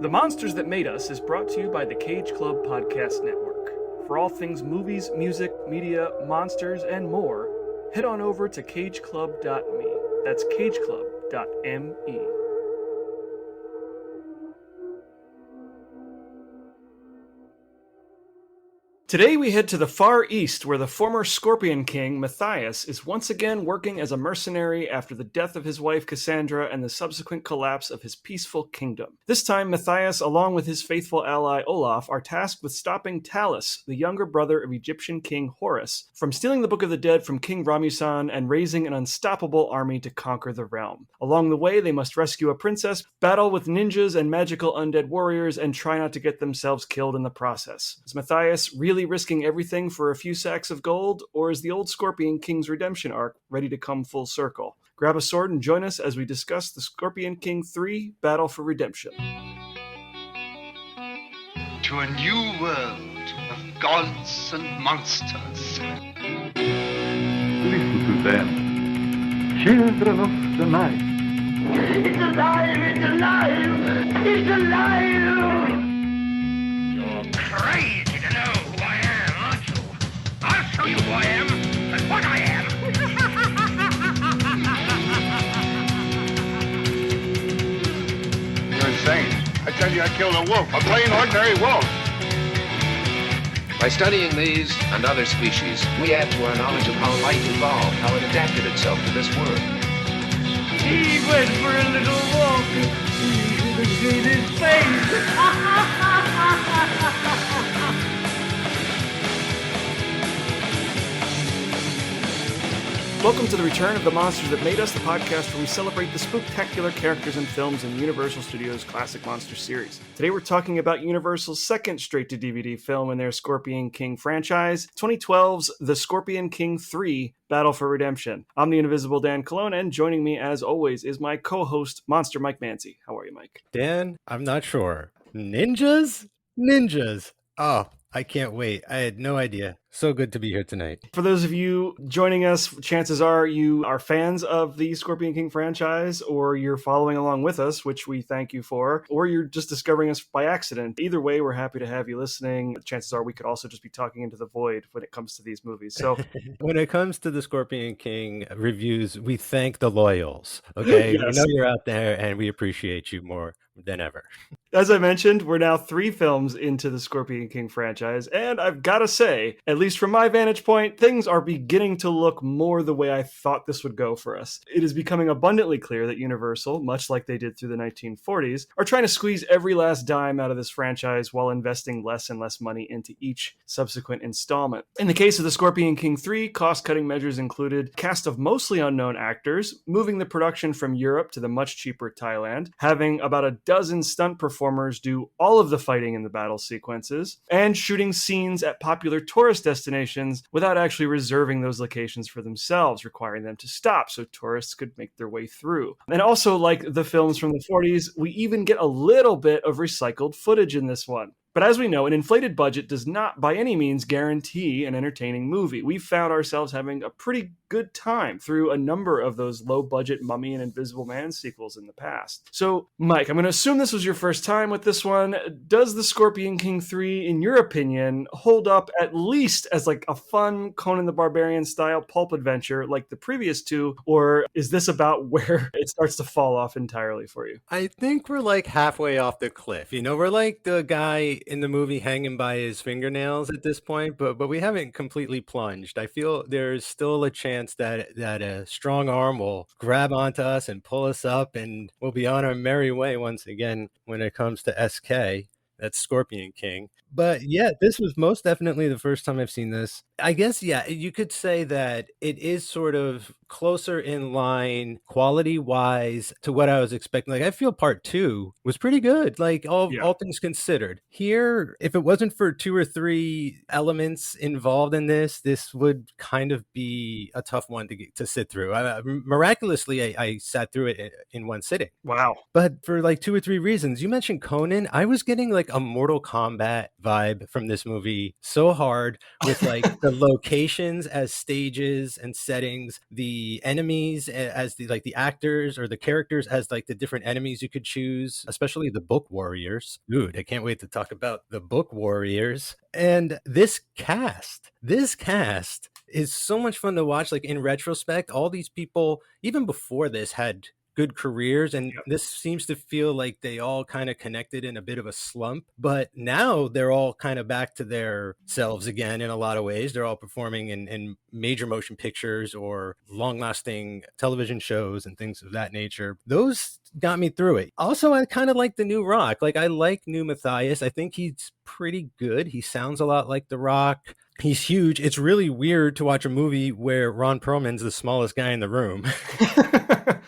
The Monsters That Made Us is brought to you by the Cage Club Podcast Network. For all things movies, music, media, monsters, and more, head on over to cageclub.me. That's cageclub.me. Today we head to the Far East, where the former Scorpion King, Mathayus, is once again working as a mercenary after the death of his wife Cassandra and the subsequent collapse of his peaceful kingdom. This time, Mathayus, along with his faithful ally Olaf, are tasked with stopping Talus, the younger brother of Egyptian King Horus, from stealing the Book of the Dead from King Ramusan and raising an unstoppable army to conquer the realm. Along the way, they must rescue a princess, battle with ninjas and magical undead warriors, and try not to get themselves killed in the process. Is Mathayus really risking everything for a few sacks of gold, or is the old Scorpion King's redemption arc ready to come full circle? Grab a sword and join us as we discuss the Scorpion King 3 Battle for Redemption. To a new world of gods and monsters. Listen to them, children of the night. It's alive! It's alive! It's alive! You're crazy to know who I am, aren't you? I'll show you who I am and what I am. You're insane. I tell you, I killed a wolf, a plain, ordinary wolf. By studying these and other species, we add to our knowledge of how life evolved, how it adapted itself to this world. He went for a little walk. He could have seen his face. Welcome to the return of The Monsters That Made Us, the podcast where we celebrate the spooktacular characters and films in Universal Studios' classic monster series. Today we're talking about Universal's second straight-to-DVD film in their Scorpion King franchise, 2012's The Scorpion King 3 Battle for Redemption. I'm the Invisible Dan Colon, and joining me as always is my co-host, Monster Mike Manzi. How are you, Mike? Dan, I'm not sure. Ninjas? Ninjas. Oh, I can't wait. I had no idea. So good to be here tonight. For those of you joining us, chances are you are fans of the Scorpion King franchise, or you're following along with us, which we thank you for, or you're just discovering us by accident. Either way, we're happy to have you listening. Chances are we could also just be talking into the void when it comes to these movies. So when it comes to the Scorpion King reviews, we thank the loyals. Okay, yes. We know you're out there and we appreciate you more than ever. As I mentioned, we're now 3 films into the Scorpion King franchise, and I've got to say, at least from my vantage point, things are beginning to look more the way I thought this would go for us. It is becoming abundantly clear that Universal, much like they did through the 1940s, are trying to squeeze every last dime out of this franchise while investing less and less money into each subsequent installment. In the case of the Scorpion King 3, cost-cutting measures included a cast of mostly unknown actors, moving the production from Europe to the much cheaper Thailand, having about a dozen stunt performers do all of the fighting in the battle sequences, and shooting scenes at popular tourist destinations without actually reserving those locations for themselves, requiring them to stop so tourists could make their way through. And also, like the films from the 40s, we even get a little bit of recycled footage in this one. But as we know, an inflated budget does not by any means guarantee an entertaining movie. We've found ourselves having a pretty good time through a number of those low-budget Mummy and Invisible Man sequels in the past. So, Mike, I'm going to assume this was your first time with this one. Does The Scorpion King 3, in your opinion, hold up at least as like a fun Conan the Barbarian-style pulp adventure like the previous 2, or is this about where it starts to fall off entirely for you? I think we're like halfway off the cliff. You know, we're like the guy in the movie hanging by his fingernails at this point, but we haven't completely plunged. I feel there's still a chance that a strong arm will grab onto us and pull us up, and we'll be on our merry way once again when it comes to SK. That's Scorpion King. But yeah, this was most definitely the first time I've seen this. I guess, yeah, you could say that it is sort of closer in line quality-wise to what I was expecting. Like, I feel part 2 was pretty good, like all things considered. Here, if it wasn't for 2 or 3 elements involved in this would kind of be a tough one to sit through. Miraculously, I sat through it in one sitting. Wow. But for like 2 or 3 reasons, you mentioned Conan. I was getting like a Mortal Kombat vibe from this movie so hard with like the locations as stages and settings, the enemies as the like the actors or the characters as like the different enemies you could choose, especially the book warriors. Dude, I can't wait to talk about the book warriors. And this cast is so much fun to watch. Like in retrospect, all these people, even before this, had good careers, and this seems to feel like they all kind of connected in a bit of a slump, but now they're all kind of back to their selves again in a lot of ways. They're all performing in major motion pictures or long lasting television shows and things of that nature. Those got me through it. Also, I kind of like the new Rock. Like, I like new Mathayus. I think he's pretty good. He sounds a lot like the Rock. He's huge. It's really weird to watch a movie where Ron Perlman's the smallest guy in the room.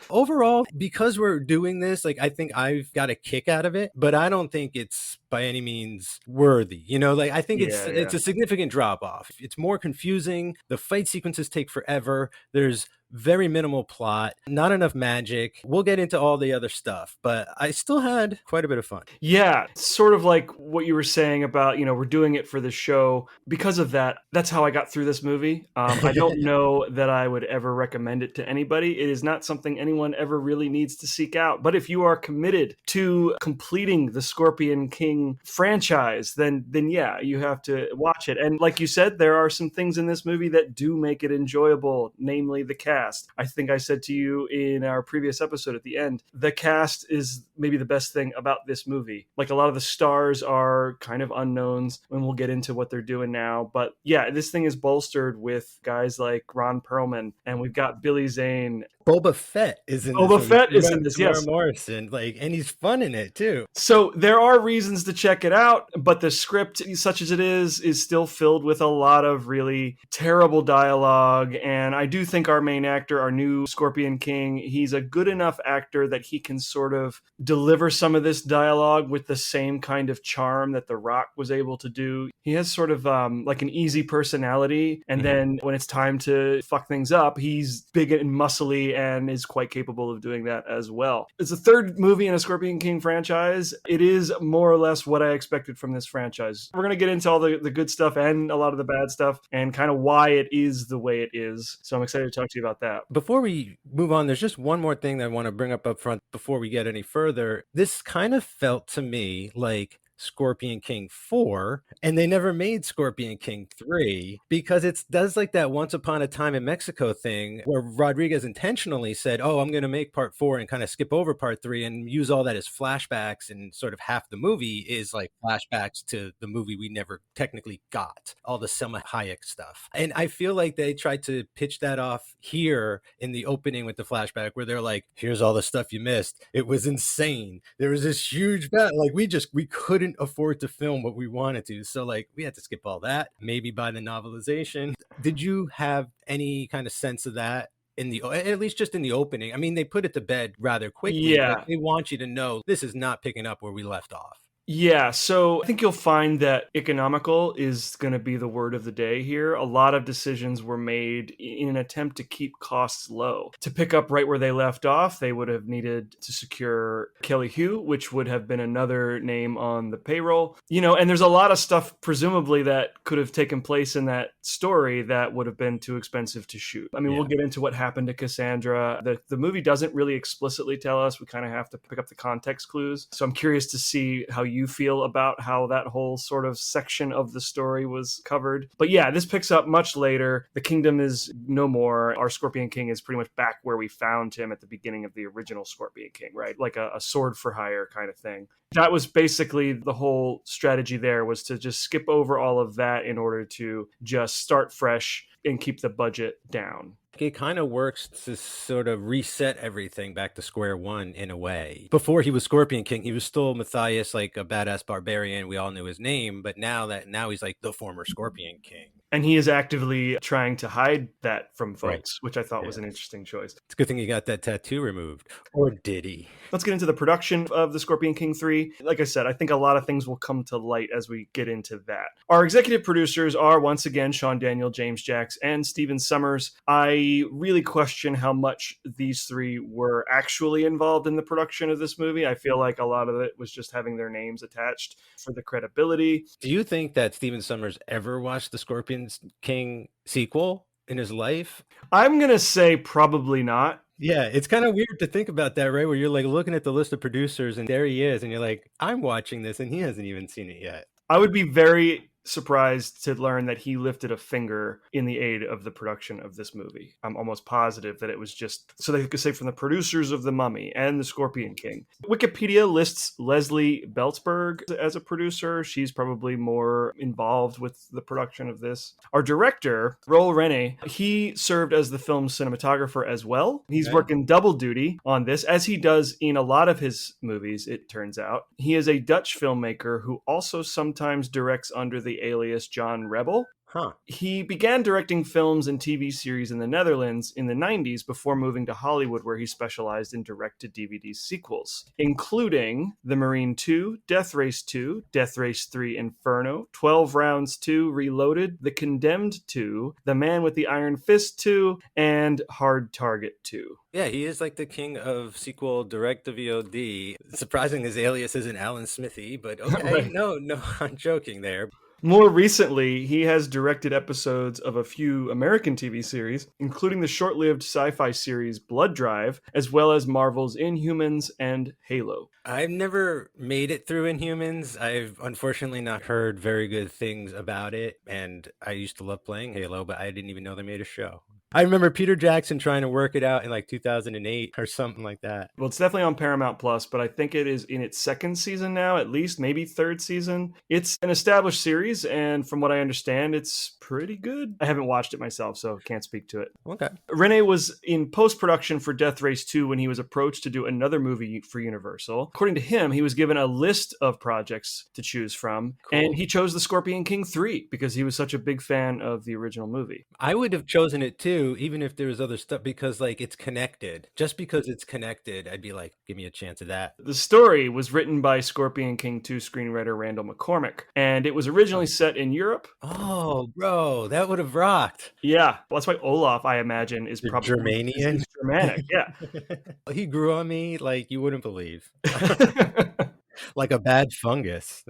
Overall, because we're doing this, like, I think I've got a kick out of it, but I don't think it's by any means worthy. You know, like, I think it's a significant drop off. It's more confusing. The fight sequences take forever. There's very minimal plot, not enough magic. We'll get into all the other stuff, but I still had quite a bit of fun. Yeah, sort of like what you were saying about, we're doing it for the show. Because of that, that's how I got through this movie. I don't know that I would ever recommend it to anybody. It is not something anyone ever really needs to seek out. But if you are committed to completing the Scorpion King franchise, then yeah, you have to watch it. And like you said, there are some things in this movie that do make it enjoyable, namely the cast. I think I said to you in our previous episode at the end, the cast is maybe the best thing about this movie. Like, a lot of the stars are kind of unknowns, and we'll get into what they're doing now. But yeah, this thing is bolstered with guys like Ron Perlman, and we've got Billy Zane. Boba Fett is in this. Boba Fett is in this, yes. Morrison, like, and he's fun in it too. So there are reasons to check it out, but the script, such as it is still filled with a lot of really terrible dialogue. And I do think our main actor, our new Scorpion King, he's a good enough actor that he can sort of deliver some of this dialogue with the same kind of charm that The Rock was able to do. He has sort of like an easy personality, and then when it's time to fuck things up, he's big and muscly and is quite capable of doing that as well. It's the third movie in a Scorpion King franchise. It is more or less what I expected from this franchise. We're going to get into all the good stuff and a lot of the bad stuff and kind of why it is the way it is. So I'm excited to talk to you about that. Before we move on, there's just one more thing that I want to bring up front before we get any further. This kind of felt to me like Scorpion King 4, and they never made Scorpion King 3 because it does like that Once Upon a Time in Mexico thing where Rodriguez intentionally said, oh, I'm going to make part 4 and kind of skip over part 3 and use all that as flashbacks, and sort of half the movie is like flashbacks to the movie we never technically got, all the Selma Hayek stuff. And I feel like they tried to pitch that off here in the opening with the flashback where they're like, here's all the stuff you missed. It was insane. There was this huge battle. Like, we couldn't afford to film what we wanted to, so like we had to skip all that, maybe by the novelization. Did you have any kind of sense of that in the, at least just in the opening? I mean, they put it to bed rather quickly. Yeah, they want you to know this is not picking up where we left off. Yeah, so I think you'll find that economical is going to be the word of the day here. A lot of decisions were made in an attempt to keep costs low. To pick up right where they left off, they would have needed to secure Kelly Hu, which would have been another name on the payroll. And there's a lot of stuff presumably that could have taken place in that story that would have been too expensive to shoot. I mean, We'll get into what happened to Cassandra. The movie doesn't really explicitly tell us. We kind of have to pick up the context clues. So I'm curious to see how you feel about how that whole sort of section of the story was covered. But yeah, this picks up much later. The kingdom is no more. Our Scorpion King is pretty much back where we found him at the beginning of the original Scorpion King, right? Like a sword for hire kind of thing. That was basically the whole strategy there, was to just skip over all of that in order to just start fresh and keep the budget down. It kind of works to sort of reset everything back to square one in a way. Before he was Scorpion King, he was still Mathayus, like a badass barbarian. We all knew his name, but now he's like the former Scorpion King. And he is actively trying to hide that from Right. folks, which I thought was Yeah. an interesting choice. It's a good thing he got that tattoo removed. Or did he? Let's get into the production of The Scorpion King 3. Like I said, I think a lot of things will come to light as we get into that. Our executive producers are, once again, Sean Daniel, James Jacks, and Stephen Summers. I really question how much these three were actually involved in the production of this movie. I feel like a lot of it was just having their names attached for the credibility. Do you think that Stephen Summers ever watched the Scorpion King sequel in his life? I'm going to say probably not. Yeah, it's kind of weird to think about that, right? Where you're like looking at the list of producers and there he is, and you're like, I'm watching this and he hasn't even seen it yet. I would be very surprised to learn that he lifted a finger in the aid of the production of this movie. I'm almost positive that it was just so they could say from the producers of The Mummy and The Scorpion King. Wikipedia lists Leslie Beltzberg as a producer. She's probably more involved with the production of this. Our director, Roel Reiné, he served as the film's cinematographer as well. He's working double duty on this, as he does in a lot of his movies, it turns out. He is a Dutch filmmaker who also sometimes directs under the alias John Rebel. Huh. He began directing films and TV series in the Netherlands in the 90s before moving to Hollywood, where he specialized in direct-to-DVD sequels, including The Marine 2, Death Race 2, Death Race 3 Inferno, 12 Rounds 2 Reloaded, The Condemned 2, The Man with the Iron Fist 2, and Hard Target 2. Yeah, he is like the king of sequel direct to VOD. Surprising his alias isn't Alan Smithy, but okay, Right. no, I'm joking there. More recently, he has directed episodes of a few American TV series, including the short-lived sci-fi series Blood Drive, as well as Marvel's Inhumans and Halo. I've never made it through Inhumans. I've unfortunately not heard very good things about it, and I used to love playing Halo, but I didn't even know they made a show. I remember Peter Jackson trying to work it out in like 2008 or something like that. Well, it's definitely on Paramount Plus, but I think it is in its second season now, at least, maybe third season. It's an established series, and from what I understand, it's pretty good. I haven't watched it myself, so can't speak to it. Okay. Reiné was in post-production for Death Race 2 when he was approached to do another movie for Universal. According to him, he was given a list of projects to choose from, and he chose The Scorpion King 3 because he was such a big fan of the original movie. I would have chosen it too, even if there was other stuff, because like it's connected. Just because it's connected, I'd be like, give me a chance of that. The story was written by Scorpion King 2 screenwriter Randall McCormick, and it was originally set in Europe. Oh, bro, that would have rocked. Yeah, well, that's why Olaf, I imagine, is probably Germanian. is Germanic. Yeah. He grew on me like you wouldn't believe. Like a bad fungus.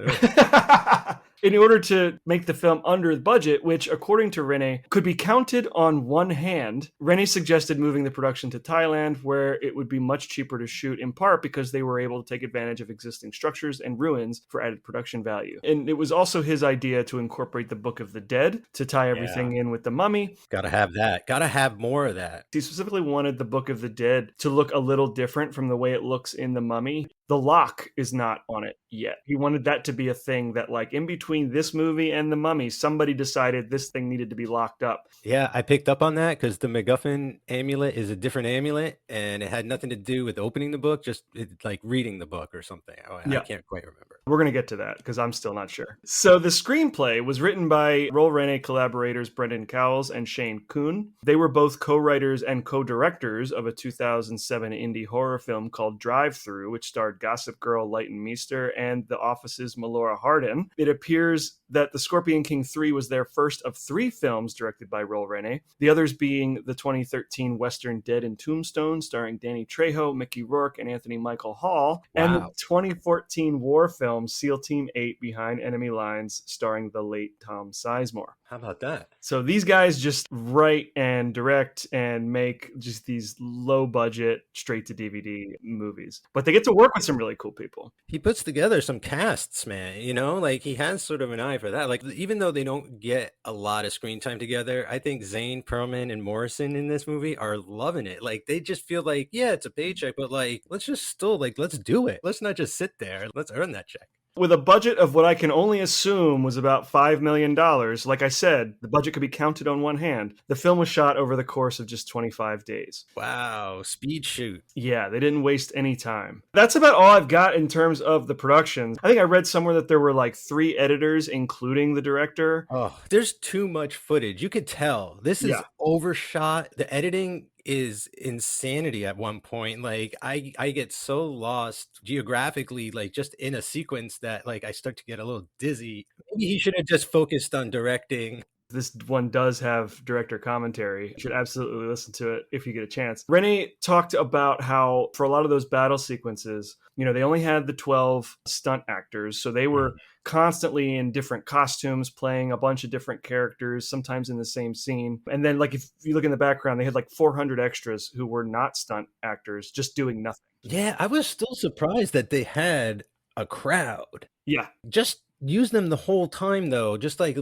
In order to make the film under the budget, which, according to Reiné, could be counted on one hand, Reiné suggested moving the production to Thailand, where it would be much cheaper to shoot, in part because they were able to take advantage of existing structures and ruins for added production value. And it was also his idea to incorporate the Book of the Dead to tie everything in with the Mummy. Gotta have that. Gotta have more of that. He specifically wanted the Book of the Dead to look a little different from the way it looks in the Mummy. The lock is not on it yet. He wanted that to be a thing that, like, in between this movie and the Mummy, somebody decided this thing needed to be locked up. Yeah, I picked up on that because the MacGuffin amulet is a different amulet, and it had nothing to do with opening the book, just like reading the book or something. I can't quite remember. We're going to get to that because I'm still not sure. So the screenplay was written by Roel Reiné collaborators Brendan Cowles and Shane Kuhn. They were both co-writers and co-directors of a 2007 indie horror film called Drive Thru, which starred Gossip Girl Leighton Meester and The Office's Melora Hardin. It appears that The Scorpion King 3 was their first of 3 films directed by Roel Reiné, the others being the 2013 Western Dead and Tombstone, starring Danny Trejo, Mickey Rourke, and Anthony Michael Hall, and the 2014 war film SEAL Team 8 Behind Enemy Lines, starring the late Tom Sizemore. How about that? So these guys just write and direct and make just these low-budget, straight-to-DVD movies. But they get to work with some really cool people. He puts together some casts, man, you know, like he has sort of an eye for that. Like, even though they don't get a lot of screen time together, I think Zane, Perlman, and Morrison in this movie are loving it. Like, they just feel like, yeah, it's a paycheck, but like, let's just still, like, let's do it. Let's not just sit there. Let's earn that check. With a budget of what I can only assume was about $5 million, like I said, the budget could be counted on one hand. The film was shot over the course of just 25 days. Wow, speed shoot. Yeah, they didn't waste any time. That's about all I've got in terms of the production. I think I read somewhere that there were like 3 editors, including the director. Oh, there's too much footage. You could tell this is Yeah. overshot. The editing is insanity at one point. Like I get so lost geographically, like just in a sequence that like I start to get a little dizzy. Maybe he should have just focused on directing. This one does have director commentary. You should absolutely listen to it if you get a chance. Rennie talked about how for a lot of those battle sequences, they only had the 12 stunt actors. So they were constantly in different costumes, playing a bunch of different characters, sometimes in the same scene. And then like if you look in the background, they had like 400 extras who were not stunt actors, just doing nothing. Yeah, I was still surprised that they had a crowd. Yeah. Just use them the whole time though, just like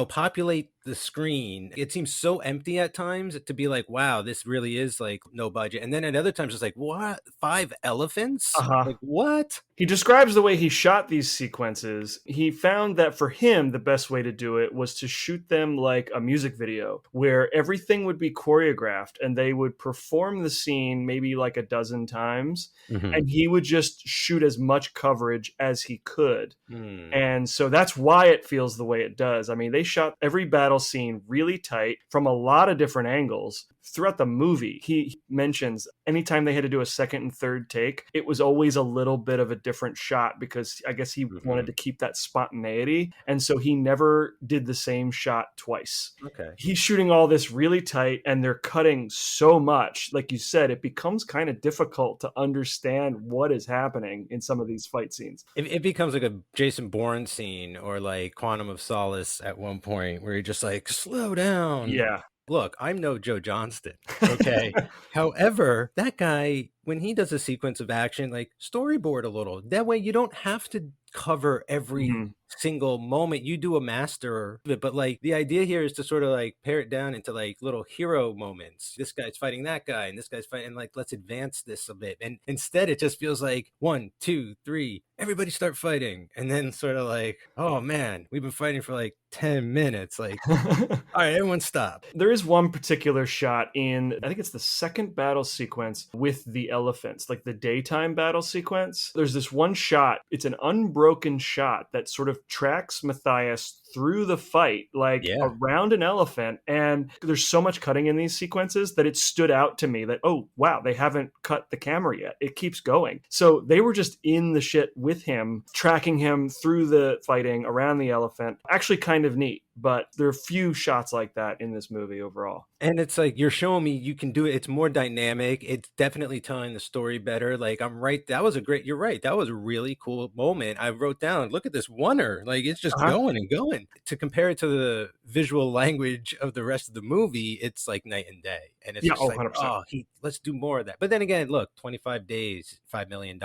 populate the screen. It seems so empty at times to be like, wow, this really is like no budget. And then at other times it's like, what, 5 elephants? Like what? He describes the way he shot these sequences. He found that for him, the best way to do it was to shoot them like a music video where everything would be choreographed and they would perform the scene maybe like a dozen times. And he would just shoot as much coverage as he could. And so that's why it feels the way it does. I mean, they shot every battle scene really tight from a lot of different angles throughout the movie. He mentions anytime they had to do a second and third take, it was always a little bit of a different shot because I guess he wanted to keep that spontaneity. And so he never did the same shot twice. Okay. He's shooting all this really tight and they're cutting so much. Like you said, it becomes kind of difficult to understand what is happening in some of these fight scenes. It becomes like a Jason Bourne scene or like Quantum of Solace at one point where you're just like, slow down. Yeah. Look, I'm no Joe Johnston, okay? However, that guy, when he does a sequence of action, like storyboard a little. That way you don't have to cover every single moment. You do a master of it, but like the idea here is to sort of like pare it down into like little hero moments. This guy's fighting that guy and this guy's fighting, and like let's advance this a bit. And instead it just feels like 1, 2, 3, everybody start fighting. And then sort of like, oh man, we've been fighting for like 10 minutes. Like, all right, everyone stop. There is one particular shot in, I think it's the second battle sequence with the elephants, like the daytime battle sequence. There's this one shot, it's an unbroken shot that sort of tracks Mathayus through the fight, like around an elephant. And there's so much cutting in these sequences that it stood out to me that, oh, wow, they haven't cut the camera yet. It keeps going. So they were just in the shit with him, tracking him through the fighting around the elephant. Actually kind of neat. But there are few shots like that in this movie overall. And it's like, you're showing me you can do it. It's more dynamic. It's definitely telling the story better. Like, I'm right. That was you're right. That was a really cool moment. I wrote down, look at this wonder. Like, it's just going and going. To compare it to the visual language of the rest of the movie, it's like night and day. And it's just like, 100%. let's do more of that. But then again, look, 25 days, $5 million,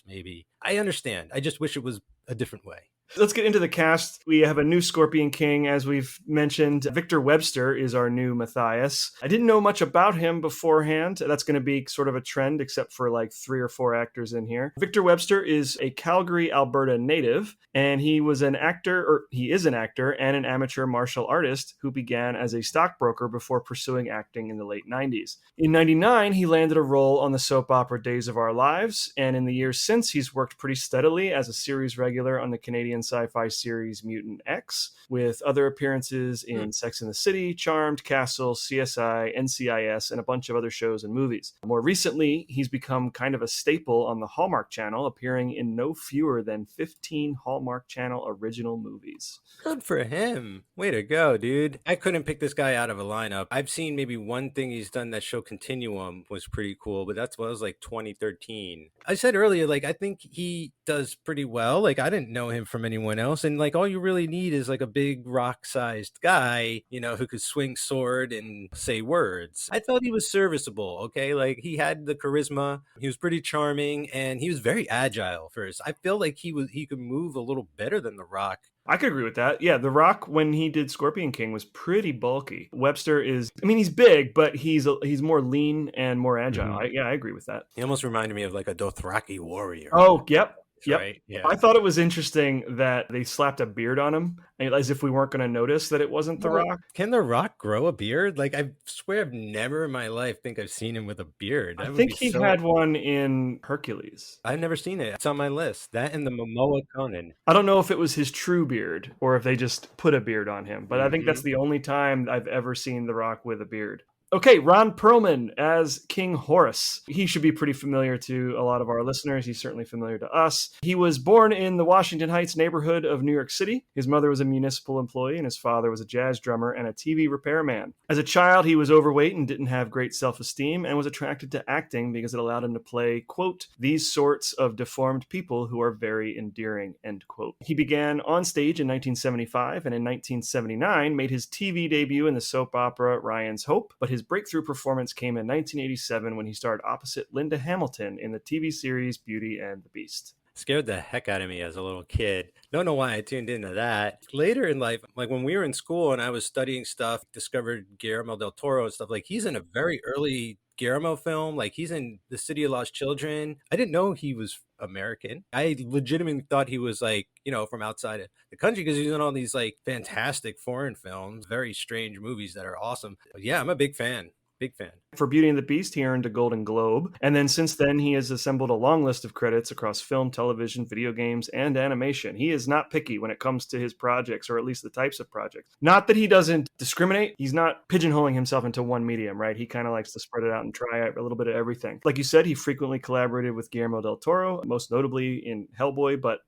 maybe. I understand. I just wish it was a different way. Let's get into the cast. We have a new Scorpion King, as we've mentioned. Victor Webster is our new Mathayus. I didn't know much about him beforehand. That's going to be sort of a trend, except for like 3 or 4 actors in here. Victor Webster is a Calgary, Alberta native, and he is an actor and an amateur martial artist who began as a stockbroker before pursuing acting in the late 90s. In 99, he landed a role on the soap opera Days of Our Lives, and in the years since, he's worked pretty steadily as a series regular on the Canadian sci-fi series Mutant X, with other appearances in Sex and the City, Charmed, Castle, CSI, NCIS, and a bunch of other shows and movies. More recently, he's become kind of a staple on the Hallmark Channel, appearing in no fewer than 15 Hallmark Channel original movies. Good for him. Way to go, dude. I couldn't pick this guy out of a lineup. I've seen maybe one thing he's done. That show Continuum was pretty cool, but that was like 2013. I said earlier, like, I think he does pretty well. Like, I didn't know him from anyone else, and like all you really need is like a big rock-sized guy, who could swing sword and say words. I thought he was serviceable. Okay, like he had the charisma, he was pretty charming, and he was very agile first. I feel like he could move a little better than The Rock. I could agree with that. Yeah, The Rock, when he did Scorpion King, was pretty bulky. Webster he's big, but he's more lean and more agile. I agree with that. He almost reminded me of like a Dothraki warrior. Oh, yep. Yep. right? I Yeah. thought it was interesting that they slapped a beard on him, as if we weren't going to notice that it wasn't The Well, Rock. can The Rock grow a beard? Like, I swear I've never in my life think I've seen him with a beard. I That would think be he so. had one in Hercules. I've never seen it. It's on my list. That and the Momoa Conan. I don't know if it was his true beard or if they just put a beard on him, but I think that's Mhm. the only time I've ever seen The Rock with a beard. Okay, Ron Perlman as King Horus. He should be pretty familiar to a lot of our listeners. He's certainly familiar to us. He was born in the Washington Heights neighborhood of New York City. His mother was a municipal employee, and his father was a jazz drummer and a TV repairman. As a child, he was overweight and didn't have great self esteem and was attracted to acting because it allowed him to play, quote, these sorts of deformed people who are very endearing, end quote. He began on stage in 1975 and in 1979 made his TV debut in the soap opera Ryan's Hope, but his breakthrough performance came in 1987 when he starred opposite Linda Hamilton in the TV series Beauty and the Beast. Scared the heck out of me as a little kid. Don't know why I tuned into that. Later in life, like when we were in school and I was studying stuff, discovered Guillermo del Toro and stuff, like he's in a very early Guillermo film. Like he's in The City of Lost Children. I didn't know he was American. I legitimately thought he was like, from outside of the country because he's in all these like fantastic foreign films, very strange movies that are awesome. But yeah, I'm a big fan. Big fan. For Beauty and the Beast, he earned a Golden Globe, and then since then he has assembled a long list of credits across film, television, video games, and animation. He is not picky when it comes to his projects, or at least the types of projects. Not that he doesn't discriminate, he's not pigeonholing himself into one medium, right? He kind of likes to spread it out and try out a little bit of everything. Like you said, he frequently collaborated with Guillermo del Toro, most notably in Hellboy, but,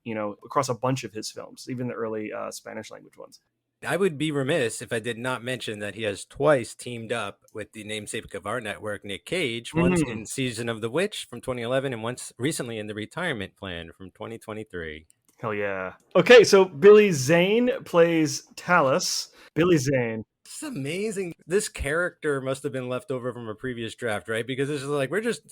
across a bunch of his films, even the early Spanish language ones. I would be remiss if I did not mention that he has twice teamed up with the namesake of our network, Nick Cage, once in Season of the Witch from 2011 and once recently in The Retirement Plan from 2023. Hell yeah. Okay, so Billy Zane plays Talus. Billy Zane. It's amazing. This character must have been left over from a previous draft, right? Because it's just like we're just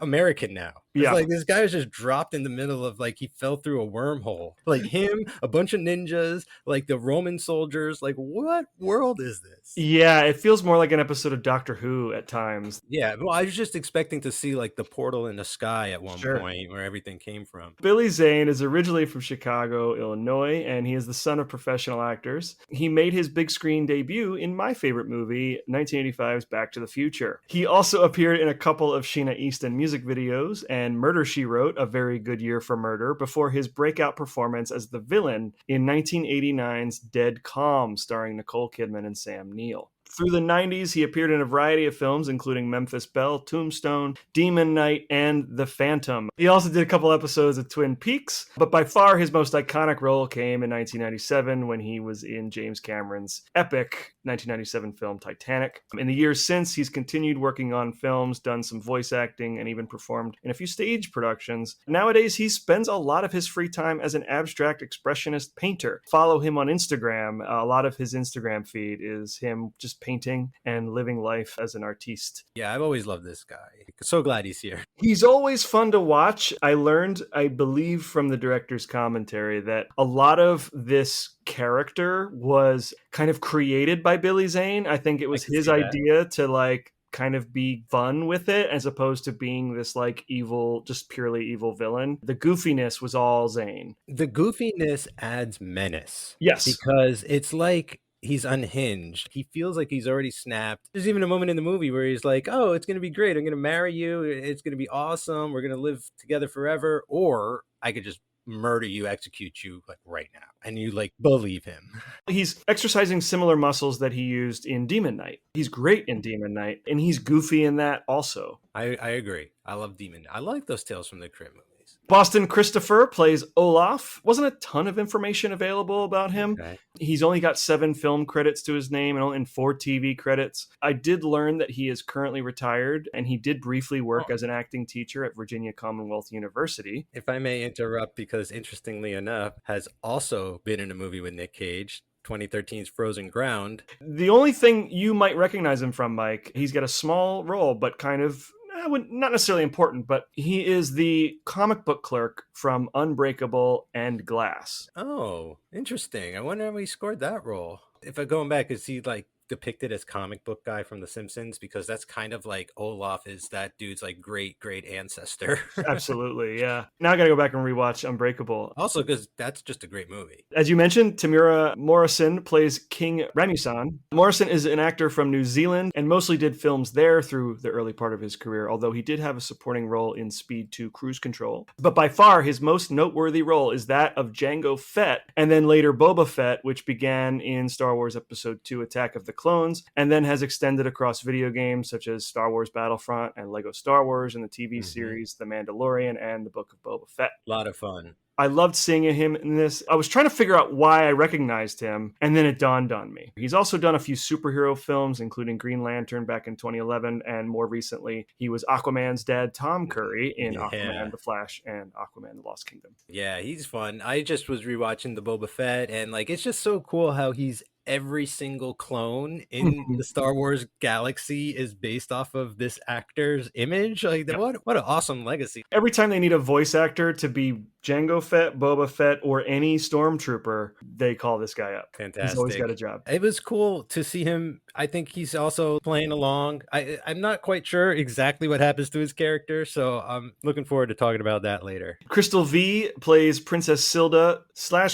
American now. It's Yeah. like this guy was just dropped in the middle of like he fell through a wormhole. Like him, a bunch of ninjas, like the Roman soldiers. Like what world is this? Yeah, it feels more like an episode of Doctor Who at times. Yeah, well, I was just expecting to see like the portal in the sky at one Sure. point where everything came from. Billy Zane is originally from Chicago, Illinois, and he is the son of professional actors. He made his big screen debut in my favorite movie, 1985's Back to the Future. He also appeared in a couple of Sheena Easton music videos and Murder, She Wrote, A Very Good Year for Murder, before his breakout performance as the villain in 1989's Dead Calm, starring Nicole Kidman and Sam Neill. Through the 90s, he appeared in a variety of films, including Memphis Belle, Tombstone, Demon Knight, and The Phantom. He also did a couple episodes of Twin Peaks, but by far his most iconic role came in 1997 when he was in James Cameron's epic 1997 film Titanic. In the years since, he's continued working on films, done some voice acting, and even performed in a few stage productions. Nowadays, he spends a lot of his free time as an abstract expressionist painter. Follow him on Instagram. A lot of his Instagram feed is him just painting and living life as an artiste. Yeah, I've always loved this guy. So glad he's here. He's always fun to watch. I learned, I believe, from the director's commentary that a lot of this character was kind of created by Billy Zane. I think it was his idea to like kind of be fun with it as opposed to being this like evil, just purely evil villain. The goofiness was all Zane. The goofiness adds menace. Yes. Because it's like he's unhinged. He feels like he's already snapped. There's even a moment in the movie where he's like, oh, it's going to be great. I'm going to marry you. It's going to be awesome. We're going to live together forever. Or I could just murder you, execute you like right now. And you like believe him. He's exercising similar muscles that he used in Demon Knight. He's great in Demon Knight, and he's goofy in that also. I agree. I love Demon. I like those Tales from the Crypt movies. Boston Christopher plays Olaf. Wasn't a ton of information available about him. Okay. He's only got 7 film credits to his name and 4 TV credits. I did learn that he is currently retired, and he did briefly work as an acting teacher at Virginia Commonwealth University. If I may interrupt, because interestingly enough, has also been in a movie with Nick Cage, 2013's Frozen Ground. The only thing you might recognize him from, Mike, he's got a small role, but kind of not necessarily important, but he is the comic book clerk from Unbreakable and Glass. Oh, interesting. I wonder how he scored that role. If I'm going back, is he like depicted as comic book guy from The Simpsons, because that's kind of like Olaf is that dude's like great ancestor. Absolutely, yeah. Now I gotta go back and rewatch Unbreakable. Also, because that's just a great movie. As you mentioned, Tamura Morrison plays King Ramusan. Morrison is an actor from New Zealand and mostly did films there through the early part of his career, although he did have a supporting role in Speed 2 Cruise Control. But by far, his most noteworthy role is that of Jango Fett, and then later Boba Fett, which began in Star Wars Episode 2 Attack of the Clones, and then has extended across video games such as Star Wars Battlefront and Lego Star Wars, and the TV series The Mandalorian and the Book of Boba Fett. A lot of fun. I loved seeing him in this. I was trying to figure out why I recognized him, and then it dawned on me. He's also done a few superhero films, including Green Lantern back in 2011, and more recently, he was Aquaman's dad, Tom Curry, in Aquaman, The Flash, and Aquaman, The Lost Kingdom. Yeah, he's fun. I just was rewatching the Boba Fett, and like it's just so cool how he's every single clone in the Star Wars galaxy is based off of this actor's image. Like, what an awesome legacy. Every time they need a voice actor to be Jango Fett, Boba Fett, or any stormtrooper, they call this guy up. Fantastic. He's always got a job. It was cool to see him. I think he's also playing along. I'm not quite sure exactly what happens to his character, so I'm looking forward to talking about that later. Crystal V plays Princess Silda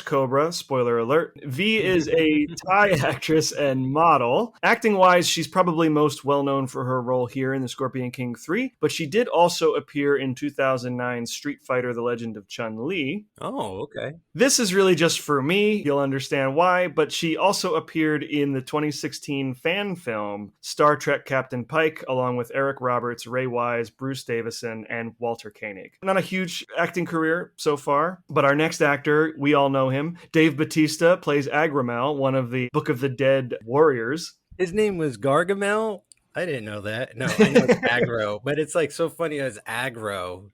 / Cobra. Spoiler alert. V is a Thai actress and model. Acting-wise, she's probably most well-known for her role here in The Scorpion King 3, but she did also appear in 2009's Street Fighter: The Legend of Chun-Li. Oh, okay. This is really just for me. You'll understand why, but she also appeared in the 2016 fan film Star Trek Captain Pike, along with Eric Roberts, Ray Wise, Bruce Davison, and Walter Koenig. Not a huge acting career so far, but our next actor, we all know him. Dave Bautista plays Agramel, one of the Book of the Dead warriors. His name was Gargamel? I didn't know that. No, I know it's aggro, but it's like so funny as aggro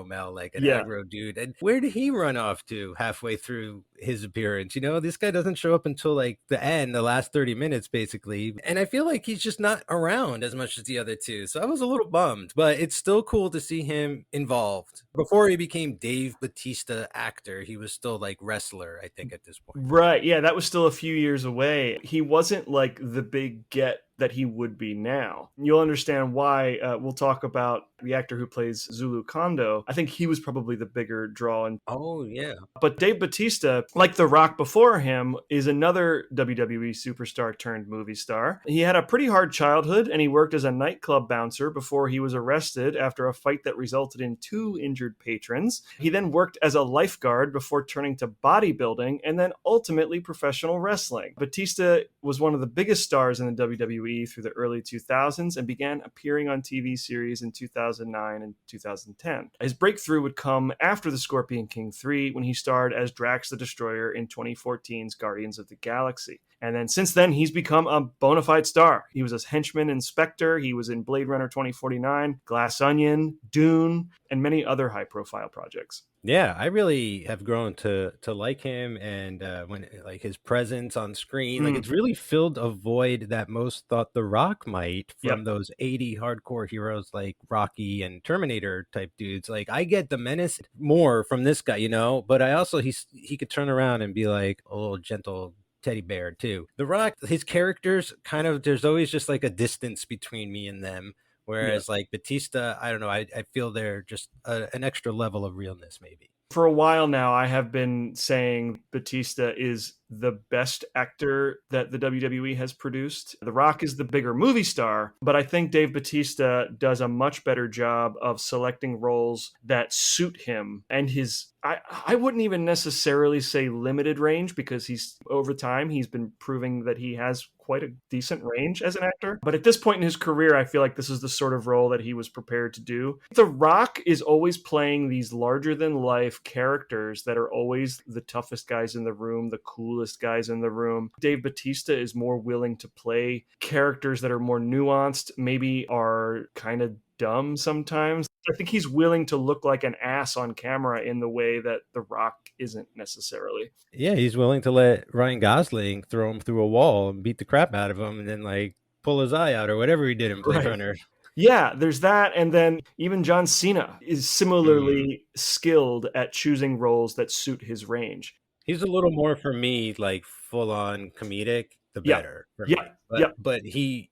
Mel, like an aggro dude. And where did he run off to halfway through his appearance? You know, this guy doesn't show up until like the end, the last 30 minutes, basically. And I feel like he's just not around as much as the other two. So I was a little bummed, but it's still cool to see him involved. Before he became Dave Bautista actor, he was still like wrestler, I think, at this point. Right. Yeah, that was still a few years away. He wasn't like the big get that he would be now. You'll understand why. We'll talk about the actor who plays Zulu Kondo. I think he was probably the bigger draw. Oh, yeah. But Dave Bautista, like The Rock before him, is another WWE superstar turned movie star. He had a pretty hard childhood, and he worked as a nightclub bouncer before he was arrested after a fight that resulted in 2 injured patrons. He then worked as a lifeguard before turning to bodybuilding and then ultimately professional wrestling. Bautista was one of the biggest stars in the WWE through the early 2000s and began appearing on TV series in 2009 and 2010. His breakthrough would come after The Scorpion King 3 when he starred as Drax the Destroyer in 2014's Guardians of the Galaxy. And then since then, he's become a bona fide star. He was a henchman in Spectre, he was in Blade Runner 2049, Glass Onion, Dune, and many other high-profile projects. Yeah, I really have grown to like him, and when like his presence on screen, like it's really filled a void that most thought The Rock might from those 80 hardcore heroes like Rocky and Terminator type dudes. Like I get the menace more from this guy, you know, but I also he could turn around and be like a little gentle teddy bear too. The Rock, his characters kind of, there's always just like a distance between me and them. Whereas like Batista, I don't know, I feel they're just an extra level of realness maybe. For a while now, I have been saying Batista is the best actor that the WWE has produced. The Rock is the bigger movie star, but I think Dave Bautista does a much better job of selecting roles that suit him and his, I wouldn't even necessarily say limited range, because over time he's been proving that he has quite a decent range as an actor. But at this point in his career, I feel like this is the sort of role that he was prepared to do. The Rock is always playing these larger than life characters that are always the toughest guys in the room, the coolest guys in the room. Dave Bautista is more willing to play characters that are more nuanced, maybe are kind of dumb sometimes. I think he's willing to look like an ass on camera in the way that The Rock isn't necessarily. Yeah, he's willing to let Ryan Gosling throw him through a wall and beat the crap out of him and then like pull his eye out or whatever he did in Blade Runner. Yeah, there's that. And then even John Cena is similarly skilled at choosing roles that suit his range. He's a little more for me, like full on comedic, the Yeah. better for Yeah. me. Yeah. But he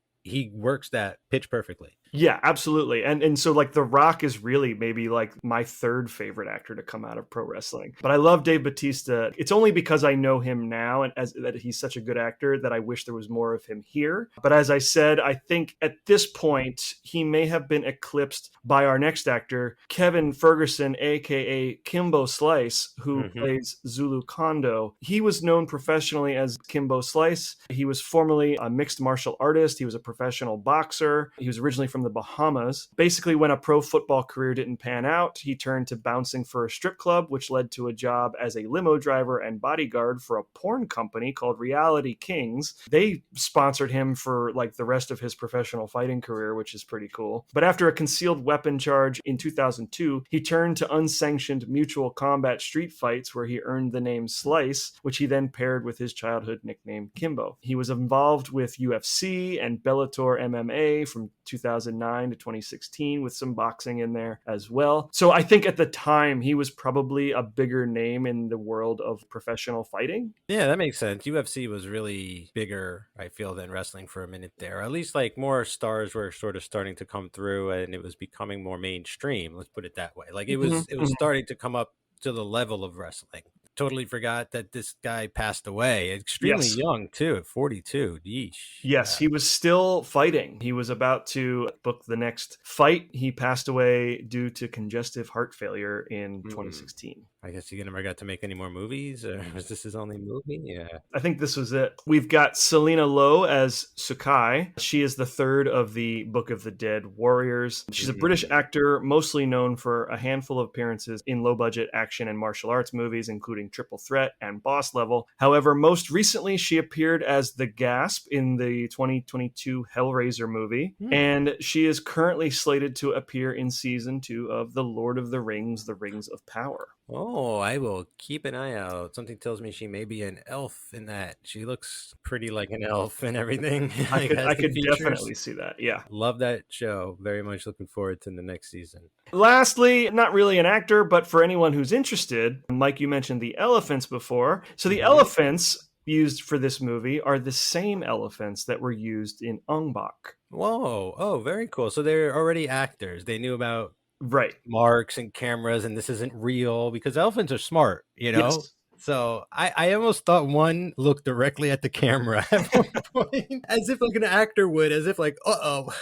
works that pitch perfectly. Yeah, absolutely. And so like The Rock is really maybe like my third favorite actor to come out of pro wrestling. But I love Dave Bautista. It's only because I know him now and as that he's such a good actor that I wish there was more of him here. But as I said, I think at this point he may have been eclipsed by our next actor, Kevin Ferguson, aka Kimbo Slice, who Hmm. plays Zulu Kondo. He was known professionally as Kimbo Slice. He was formerly a mixed martial artist. He was a professional boxer. He was originally from the Bahamas. Basically, when a pro football career didn't pan out, he turned to bouncing for a strip club, which led to a job as a limo driver and bodyguard for a porn company called Reality Kings. They sponsored him for like the rest of his professional fighting career, which is pretty cool. But after a concealed weapon charge in 2002, he turned to unsanctioned mutual combat street fights where he earned the name Slice, which he then paired with his childhood nickname Kimbo. He was involved with UFC and Bellator MMA from 2009 to 2016 with some boxing in there as well. So I think at the time he was probably a bigger name in the world of professional fighting. Yeah, that makes sense. UFC was really bigger, I feel, than wrestling for a minute there. At least like more stars were sort of starting to come through and it was becoming more mainstream, let's put it that way. Like it was starting to come up to the level of wrestling. Totally forgot that this guy passed away. Extremely Yes. young too, at 42. Yeesh. Yes, Yeah. he was still fighting. He was about to book the next fight. He passed away due to congestive heart failure in Hmm. 2016. I guess he never got to make any more movies, or was this his only movie? Yeah. I think this was it. We've got Selena Lowe as Sukai. She is the third of the Book of the Dead warriors. She's a British Mhm. actor, mostly known for a handful of appearances in low budget action and martial arts movies, including Triple Threat and Boss Level. However, most recently, she appeared as the Gasp in the 2022 Hellraiser movie. Hmm. And she is currently slated to appear in season 2 of The Lord of the Rings, The Rings of Power. Oh, I will keep an eye out. Something tells me she may be an elf in that. She looks pretty like an elf and everything. Like I has the could features. definitely see that. Yeah. Love that show. Very much looking forward to the next season. Lastly, not really an actor, but for anyone who's interested, Mike, you mentioned the elephants before. So the Hmm. elephants used for this movie are the same elephants that were used in Ong Bak. Whoa. Oh, very cool. So they're already actors. They knew about Right. marks and cameras and this isn't real because elephants are smart, you know? Yes. So I almost thought one looked directly at the camera at one point, as if like an actor would, as if like, uh-oh.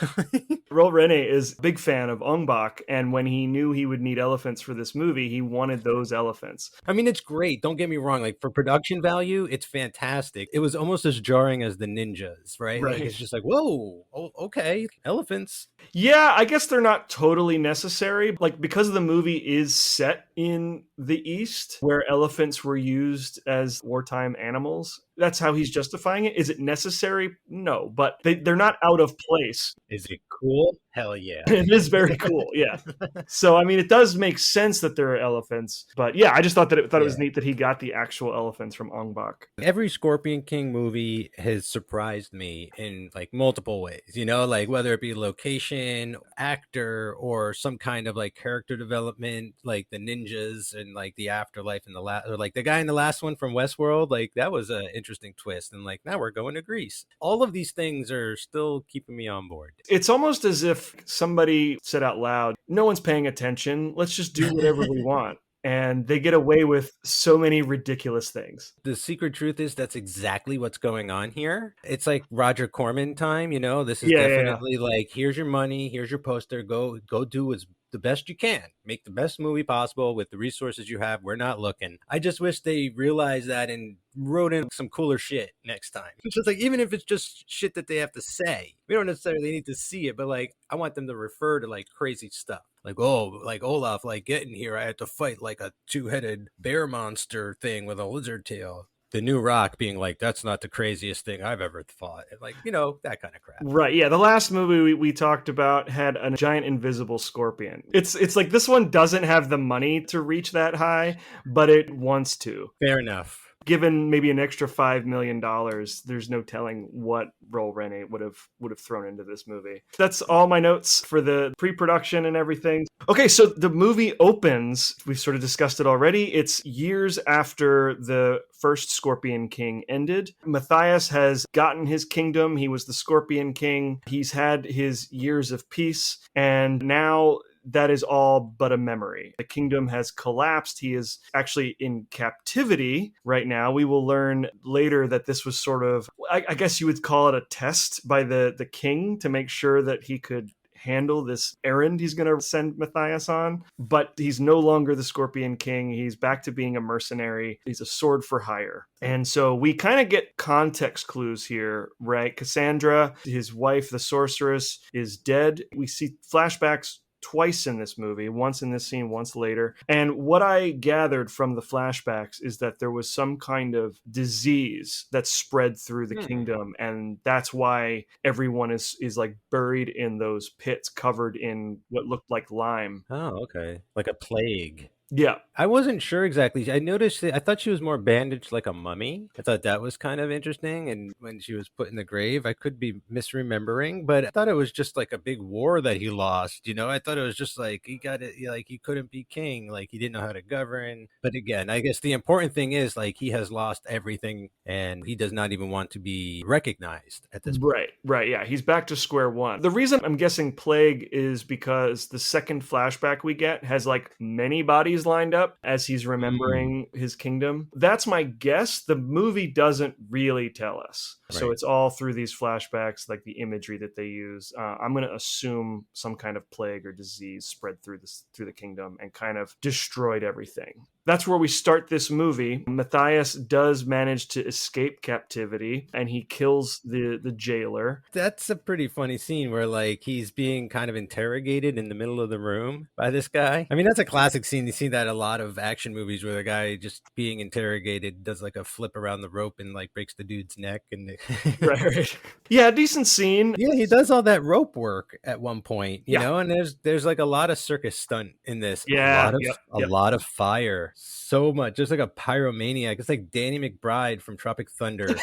Roel Reiné is a big fan of Ong Bak, and when he knew he would need elephants for this movie, he wanted those elephants. I mean, it's great. Don't get me wrong. Like for production value, it's fantastic. It was almost as jarring as the ninjas, right? Like Right. it's just like, whoa, oh, okay, elephants. Yeah, I guess they're not totally necessary. Like, because the movie is set in the East, where elephants were used as wartime animals, that's how he's justifying it. Is it necessary? No, but they're not out of place. Is it cool? Hell yeah. It is very cool. Yeah. So, I mean, it does make sense that there are elephants, but yeah, I just thought it was Yeah. neat that he got the actual elephants from Ong Bak. Every Scorpion King movie has surprised me in like multiple ways, you know, like whether it be location, actor, or some kind of like character development, like the ninjas and like the afterlife in the last, or like the guy in the last one from Westworld, like that was an interesting twist. And like now we're going to Greece. All of these things are still keeping me on board. It's almost as if somebody said out loud, no one's paying attention. Let's just do whatever we want. And they get away with so many ridiculous things. The secret truth is that's exactly what's going on here. It's like Roger Corman time, you know. This is Yeah. definitely like, here's your money, here's your poster, go do as the best you can. Make the best movie possible with the resources you have. We're not looking. I just wish they realized that and wrote in some cooler shit next time. It's just like, even if it's just shit that they have to say, we don't necessarily need to see it, but like, I want them to refer to like crazy stuff. Like, oh, like Olaf, like getting here, I had to fight like a two-headed bear monster thing with a lizard tail. The New Rock being like, that's not the craziest thing I've ever thought. Like, you know, that kind of crap. Right. Yeah. The last movie we talked about had a giant invisible scorpion. It's like this one doesn't have the money to reach that high, but it wants to. Fair enough. Given maybe an extra $5 million, there's no telling what Roel Reiné would have thrown into this movie. That's all my notes for the pre-production and everything. Okay, so the movie opens. We've sort of discussed it already. It's years after the first Scorpion King ended. Mathayus has gotten his kingdom. He was the Scorpion King. He's had his years of peace, and now that is all but a memory. The kingdom has collapsed. He is actually in captivity right now. We will learn later that this was sort of, I guess you would call it a test by the king to make sure that he could handle this errand he's going to send Mathayus on. But he's no longer the Scorpion King. He's back to being a mercenary. He's a sword for hire. And so we kind of get context clues here, right? Cassandra, his wife, the sorceress, is dead. We see flashbacks twice in this movie, once in this scene, once later. And what I gathered from the flashbacks is that there was some kind of disease that spread through the kingdom, and that's why everyone is like buried in those pits covered in what looked like lime. Oh, okay. Like a plague. Yeah. I wasn't sure exactly. I noticed that I thought she was more bandaged like a mummy. I thought that was kind of interesting. And when she was put in the grave, I could be misremembering, but I thought it was just like a big war that he lost. I thought it was just like he got it, like he couldn't be king, like he didn't know how to govern. But again, I guess the important thing is like he has lost everything and he does not even want to be recognized at this point. Right. Yeah. He's back to square one. The reason I'm guessing plague is because the second flashback we get has like many bodies lined up as he's remembering his kingdom. That's my guess. The movie doesn't really tell us. So Right. it's all through these flashbacks, like the imagery that they use. I'm going to assume some kind of plague or disease spread through the kingdom and kind of destroyed everything. That's where we start this movie. Mathayus does manage to escape captivity and he kills the jailer. That's a pretty funny scene where like he's being kind of interrogated in the middle of the room by this guy. I mean, that's a classic scene. You see that a lot of action movies where the guy just being interrogated does like a flip around the rope and like breaks the dude's neck. And Right. Yeah, decent scene. yeah, he does all that rope work at one point, you Yeah. know, and there's like a lot of circus stunt in this. Yeah, A lot of fire. So much. Just like a pyromaniac. It's like Danny McBride from Tropic Thunder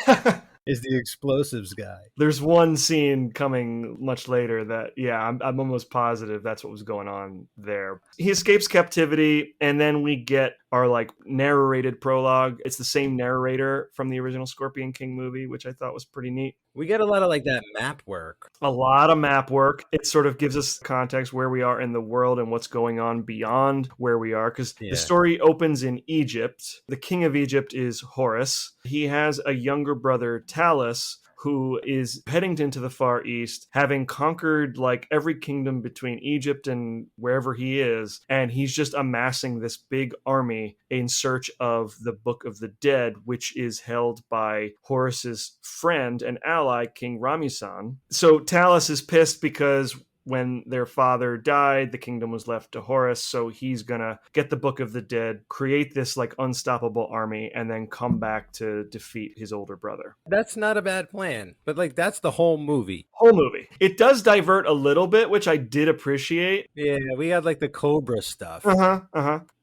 is the explosives guy. There's one scene coming much later that, yeah, I'm almost positive that's what was going on there. He escapes captivity, and then we get our like narrated prologue. It's the same narrator from the original Scorpion King movie, which I thought was pretty neat. We get a lot of like that map work. A lot of map work. It sort of gives us context where we are in the world and what's going on beyond where we are, because the story opens in Egypt. The king of Egypt is Horus. He has a younger brother, Talus, who is heading into the Far East, having conquered like every kingdom between Egypt and wherever he is. And he's just amassing this big army in search of the Book of the Dead, which is held by Horus's friend and ally, King Ramessan. So Talus is pissed because when their father died, the kingdom was left to Horus, so he's gonna get the Book of the Dead, create this like unstoppable army, and then come back to defeat his older brother. That's not a bad plan, but like that's the whole movie. Whole movie. It does divert a little bit, which I did appreciate. Yeah, we had like the Cobra stuff.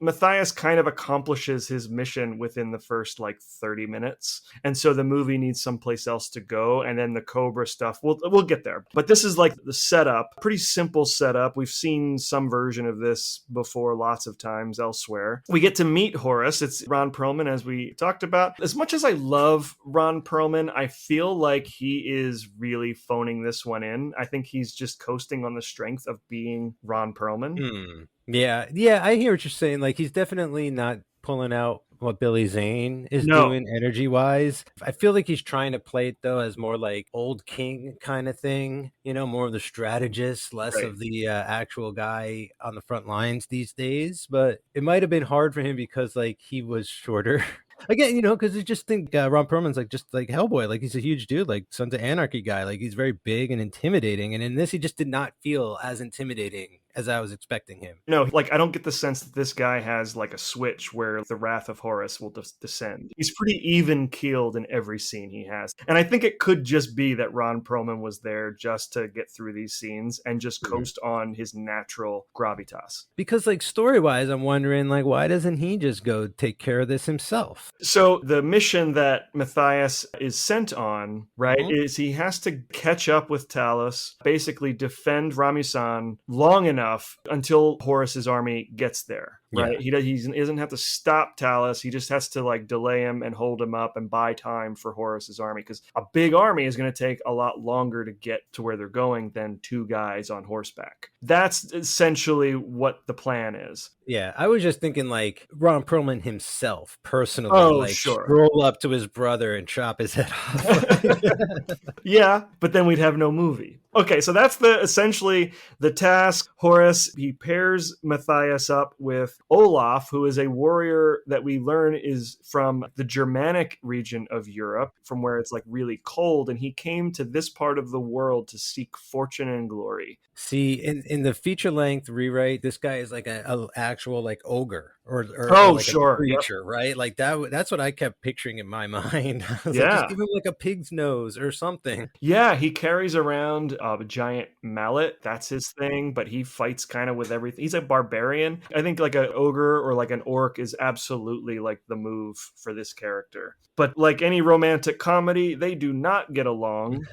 Mathayus kind of accomplishes his mission within the first like 30 minutes, and so the movie needs someplace else to go, and then the Cobra stuff, we'll get there. But this is like the setup, pretty simple setup. We've seen some version of this before lots of times elsewhere. We get to meet Horus. It's Ron Perlman, as we talked about. As much as I love Ron Perlman, I feel like he is really phoning this one in. I think he's just coasting on the strength of being Ron Perlman. Yeah, I hear what you're saying. Like he's definitely not pulling out what Billy Zane is No. doing energy wise. I feel like he's trying to play it though as more like old king kind of thing, you know, more of the strategist, less Right. of the actual guy on the front lines these days. But it might have been hard for him because like he was shorter. Again, you know, because you just think Ron Perlman's like just like Hellboy, like he's a huge dude, like Sons of Anarchy guy, like he's very big and intimidating. And in this, he just did not feel as intimidating as I was expecting him. No, like I don't get the sense that this guy has like a switch where the wrath of Horus will descend. He's pretty even keeled in every scene he has. And I think it could just be that Ron Perlman was there just to get through these scenes and just coast on his natural gravitas. Because like story-wise, I'm wondering like why doesn't he just go take care of this himself? So the mission that Mathayus is sent on, right, is he has to catch up with Talos, basically defend Ramusan long enough until Horus's army gets there. Right, Yeah. he doesn't have to stop Talos. He just has to like delay him and hold him up and buy time for Horus's army, because a big army is going to take a lot longer to get to where they're going than two guys on horseback. That's essentially what the plan is. Yeah, I was just thinking like Ron Perlman himself personally, Oh, like sure. stroll up to his brother and chop his head off. Yeah, but then we'd have no movie. Okay, so that's essentially the task. Horus, he pairs Mathayus up with Olaf, who is a warrior that we learn is from the Germanic region of Europe, from where it's like really cold, and he came to this part of the world to seek fortune and glory. See, in the feature length rewrite, this guy is like a actual like ogre or like sure. a creature, right? Like that's what I kept picturing in my mind. I was like, Yeah. just give him like a pig's nose or something. Yeah, he carries around a giant mallet. That's his thing, but he fights kind of with everything. He's a barbarian. I think like an ogre or like an orc is absolutely like the move for this character. But like any romantic comedy, they do not get along.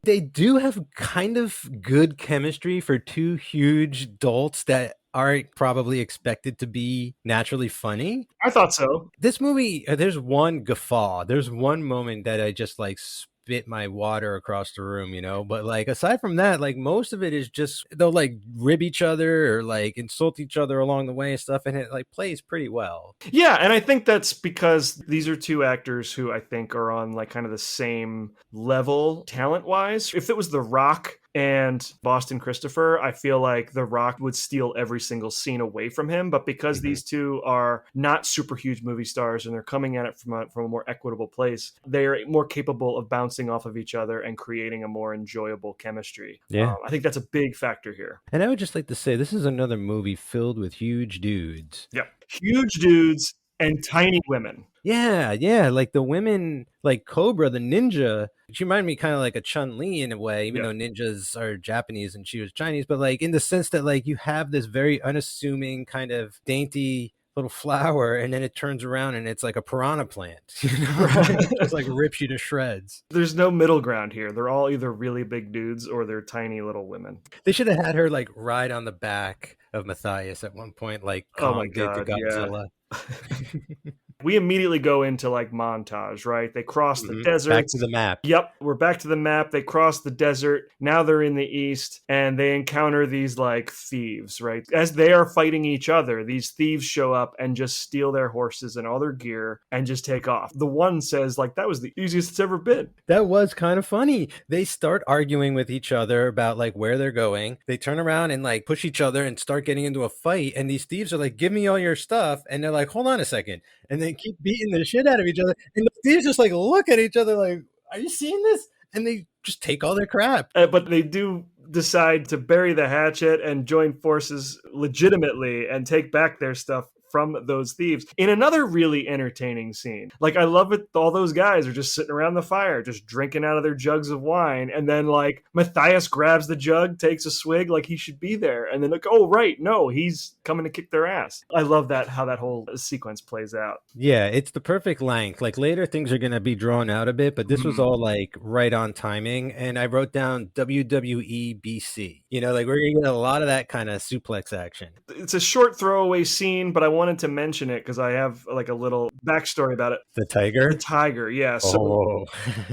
They do have kind of good chemistry for two huge dolts that aren't probably expected to be naturally funny. I thought so. This movie, there's one guffaw. There's one moment that I just like spit my water across the room, you know? But like aside from that, like most of it is just they'll like rib each other or like insult each other along the way and stuff, and it like plays pretty well. Yeah, and I think that's because these are two actors who I think are on like kind of the same level talent-wise. If it was The Rock and Boston Christopher, I feel like The Rock would steal every single scene away from him. But because these two are not super huge movie stars and they're coming at it from a more equitable place, they're more capable of bouncing off of each other and creating a more enjoyable chemistry. Yeah. I think that's a big factor here. And I would just like to say this is another movie filled with huge dudes. Yep. Huge dudes and tiny women. Yeah, like the women, like Cobra, the ninja, she reminded me kind of like a Chun-Li in a way, even though ninjas are Japanese and she was Chinese, but like in the sense that like you have this very unassuming kind of dainty little flower, and then it turns around and it's like a piranha plant, you know? It just like rips you to shreds. There's no middle ground here. They're all either really big dudes or they're tiny little women. They should have had her like ride on the back of Mathayus at one point, like Kong did to Godzilla. Yeah. We immediately go into like montage, right? They cross the desert. Back to the map. Yep, we're back to the map. They cross the desert. Now they're in the east and they encounter these like thieves, right? As they are fighting each other, these thieves show up and just steal their horses and all their gear and just take off. The one says like, that was the easiest it's ever been. That was kind of funny. They start arguing with each other about like where they're going. They turn around and like push each other and start getting into a fight. And these thieves are like, give me all your stuff. And they're like, hold on a second. And they keep beating the shit out of each other. And the thieves just like look at each other like, are you seeing this? And they just take all their crap. But they do decide to bury the hatchet and join forces legitimately and take back their stuff from those thieves in another really entertaining scene. Like, I love it. All those guys are just sitting around the fire, just drinking out of their jugs of wine. And then like Mathayus grabs the jug, takes a swig like he should be there. And then like, oh, right. No, he's coming to kick their ass. I love that, how that whole sequence plays out. Yeah, it's the perfect length. Like later things are going to be drawn out a bit, but this was all like right on timing. And I wrote down WWE BC. You know, like we're going to get a lot of that kind of suplex action. It's a short throwaway scene, but I wanted to mention it because I have like a little backstory about it. The tiger? The tiger, yeah. So Oh.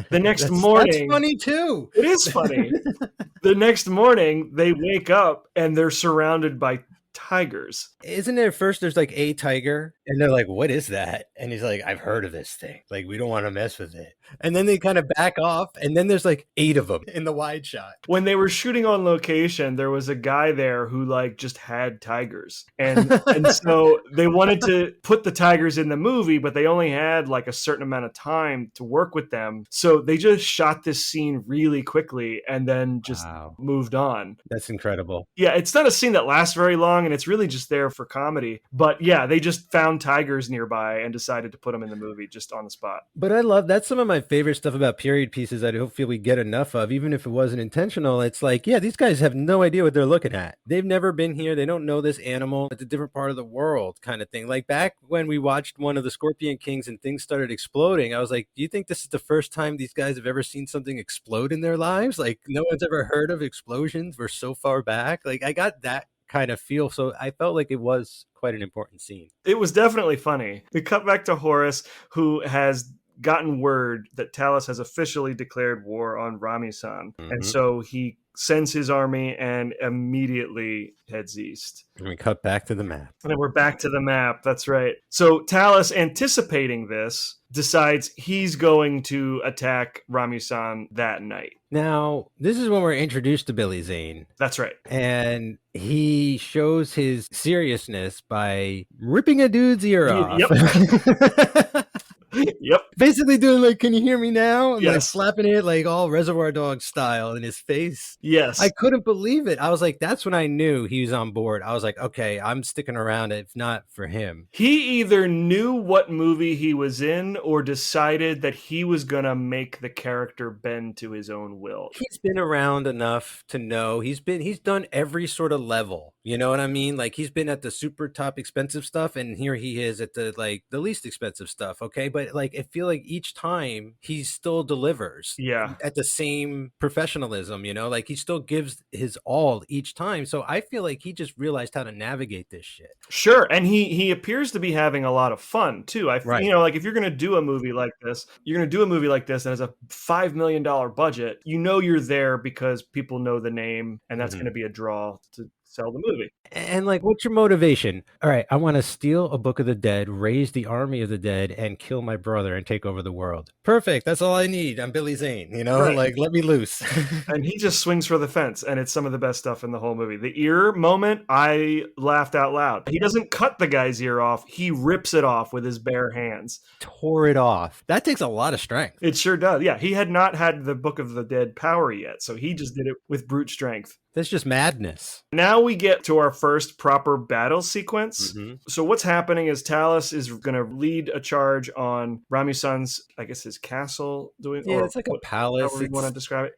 the next That's morning... funny too. It is funny. The next morning, they wake up and they're surrounded by tigers. Isn't there first there's like a tiger And they're like, "What is that?" And he's like, "I've heard of this thing. Like, we don't want to mess with it." And then they kind of back off, and then there's like 8 of them in the wide shot. When they were shooting on location, there was a guy there who like just had tigers. And so they wanted to put the tigers in the movie, but they only had like a certain amount of time to work with them. So they just shot this scene really quickly and then just Wow. moved on. That's incredible. Yeah, it's not a scene that lasts very long and it's really just there for comedy. But yeah, they just found tigers nearby and decided to put them in the movie just on the spot. But I love that's some of my favorite stuff about period pieces I don't feel we get enough of, even if it wasn't intentional. It's like, yeah, these guys have no idea what they're looking at. They've never been here. They don't know this animal. It's a different part of the world kind of thing. Like back when we watched one of the Scorpion Kings and things started exploding, I was like, do you think this is the first time these guys have ever seen something explode in their lives? Like no one's ever heard of explosions. We're so far back. Like I got that kind of feel. So I felt like it was quite an important scene. It was definitely funny. We cut back to Horus, who has gotten word that Talus has officially declared war on Rami-san. And so he sends his army and immediately heads east. And we cut back to the map. And then we're back to the map. That's right. So Talus, anticipating this, decides he's going to attack Rami-san that night. Now, this is when we're introduced to Billy Zane. That's right. And he shows his seriousness by ripping a dude's ear off. Yep. Yep. Basically doing like, can you hear me now? And like Yes. slapping it like all Reservoir Dog style in his face. Yes. I couldn't believe it. I was like, that's when I knew he was on board. I was like, okay, I'm sticking around if not for him. He either knew what movie he was in or decided that he was going to make the character bend to his own will. He's been around enough to know he's done every sort of level. You know what I mean? Like he's been at the super top expensive stuff and here he is at the like the least expensive stuff. Okay. But like I feel like each time he still delivers at the same professionalism, you know, like he still gives his all each time. So I feel like he just realized how to navigate this shit. Sure. And he appears to be having a lot of fun too. Right. You know, like if you're going to do a movie like this, that has a $5 million budget, you know, you're there because people know the name and that's going to be a draw to sell the movie. And like, what's your motivation? All right, I want to steal a book of the dead, raise the army of the dead, and kill my brother and take over the world. Perfect. That's all I need. I'm Billy Zane, you know, like let me loose. And he just swings for the fence, and it's some of the best stuff in the whole movie. The ear moment, I laughed out loud. He doesn't cut the guy's ear off. He rips it off with his bare hands. Tore it off. That takes a lot of strength. It sure does. Yeah, he had not had the Book of the Dead power yet, so he just did it with brute strength. That's just madness. Now we get to our first proper battle sequence. So what's happening is Talus is going to lead a charge on Rami-san's, I guess, his castle. It's like a palace. However you want to describe it.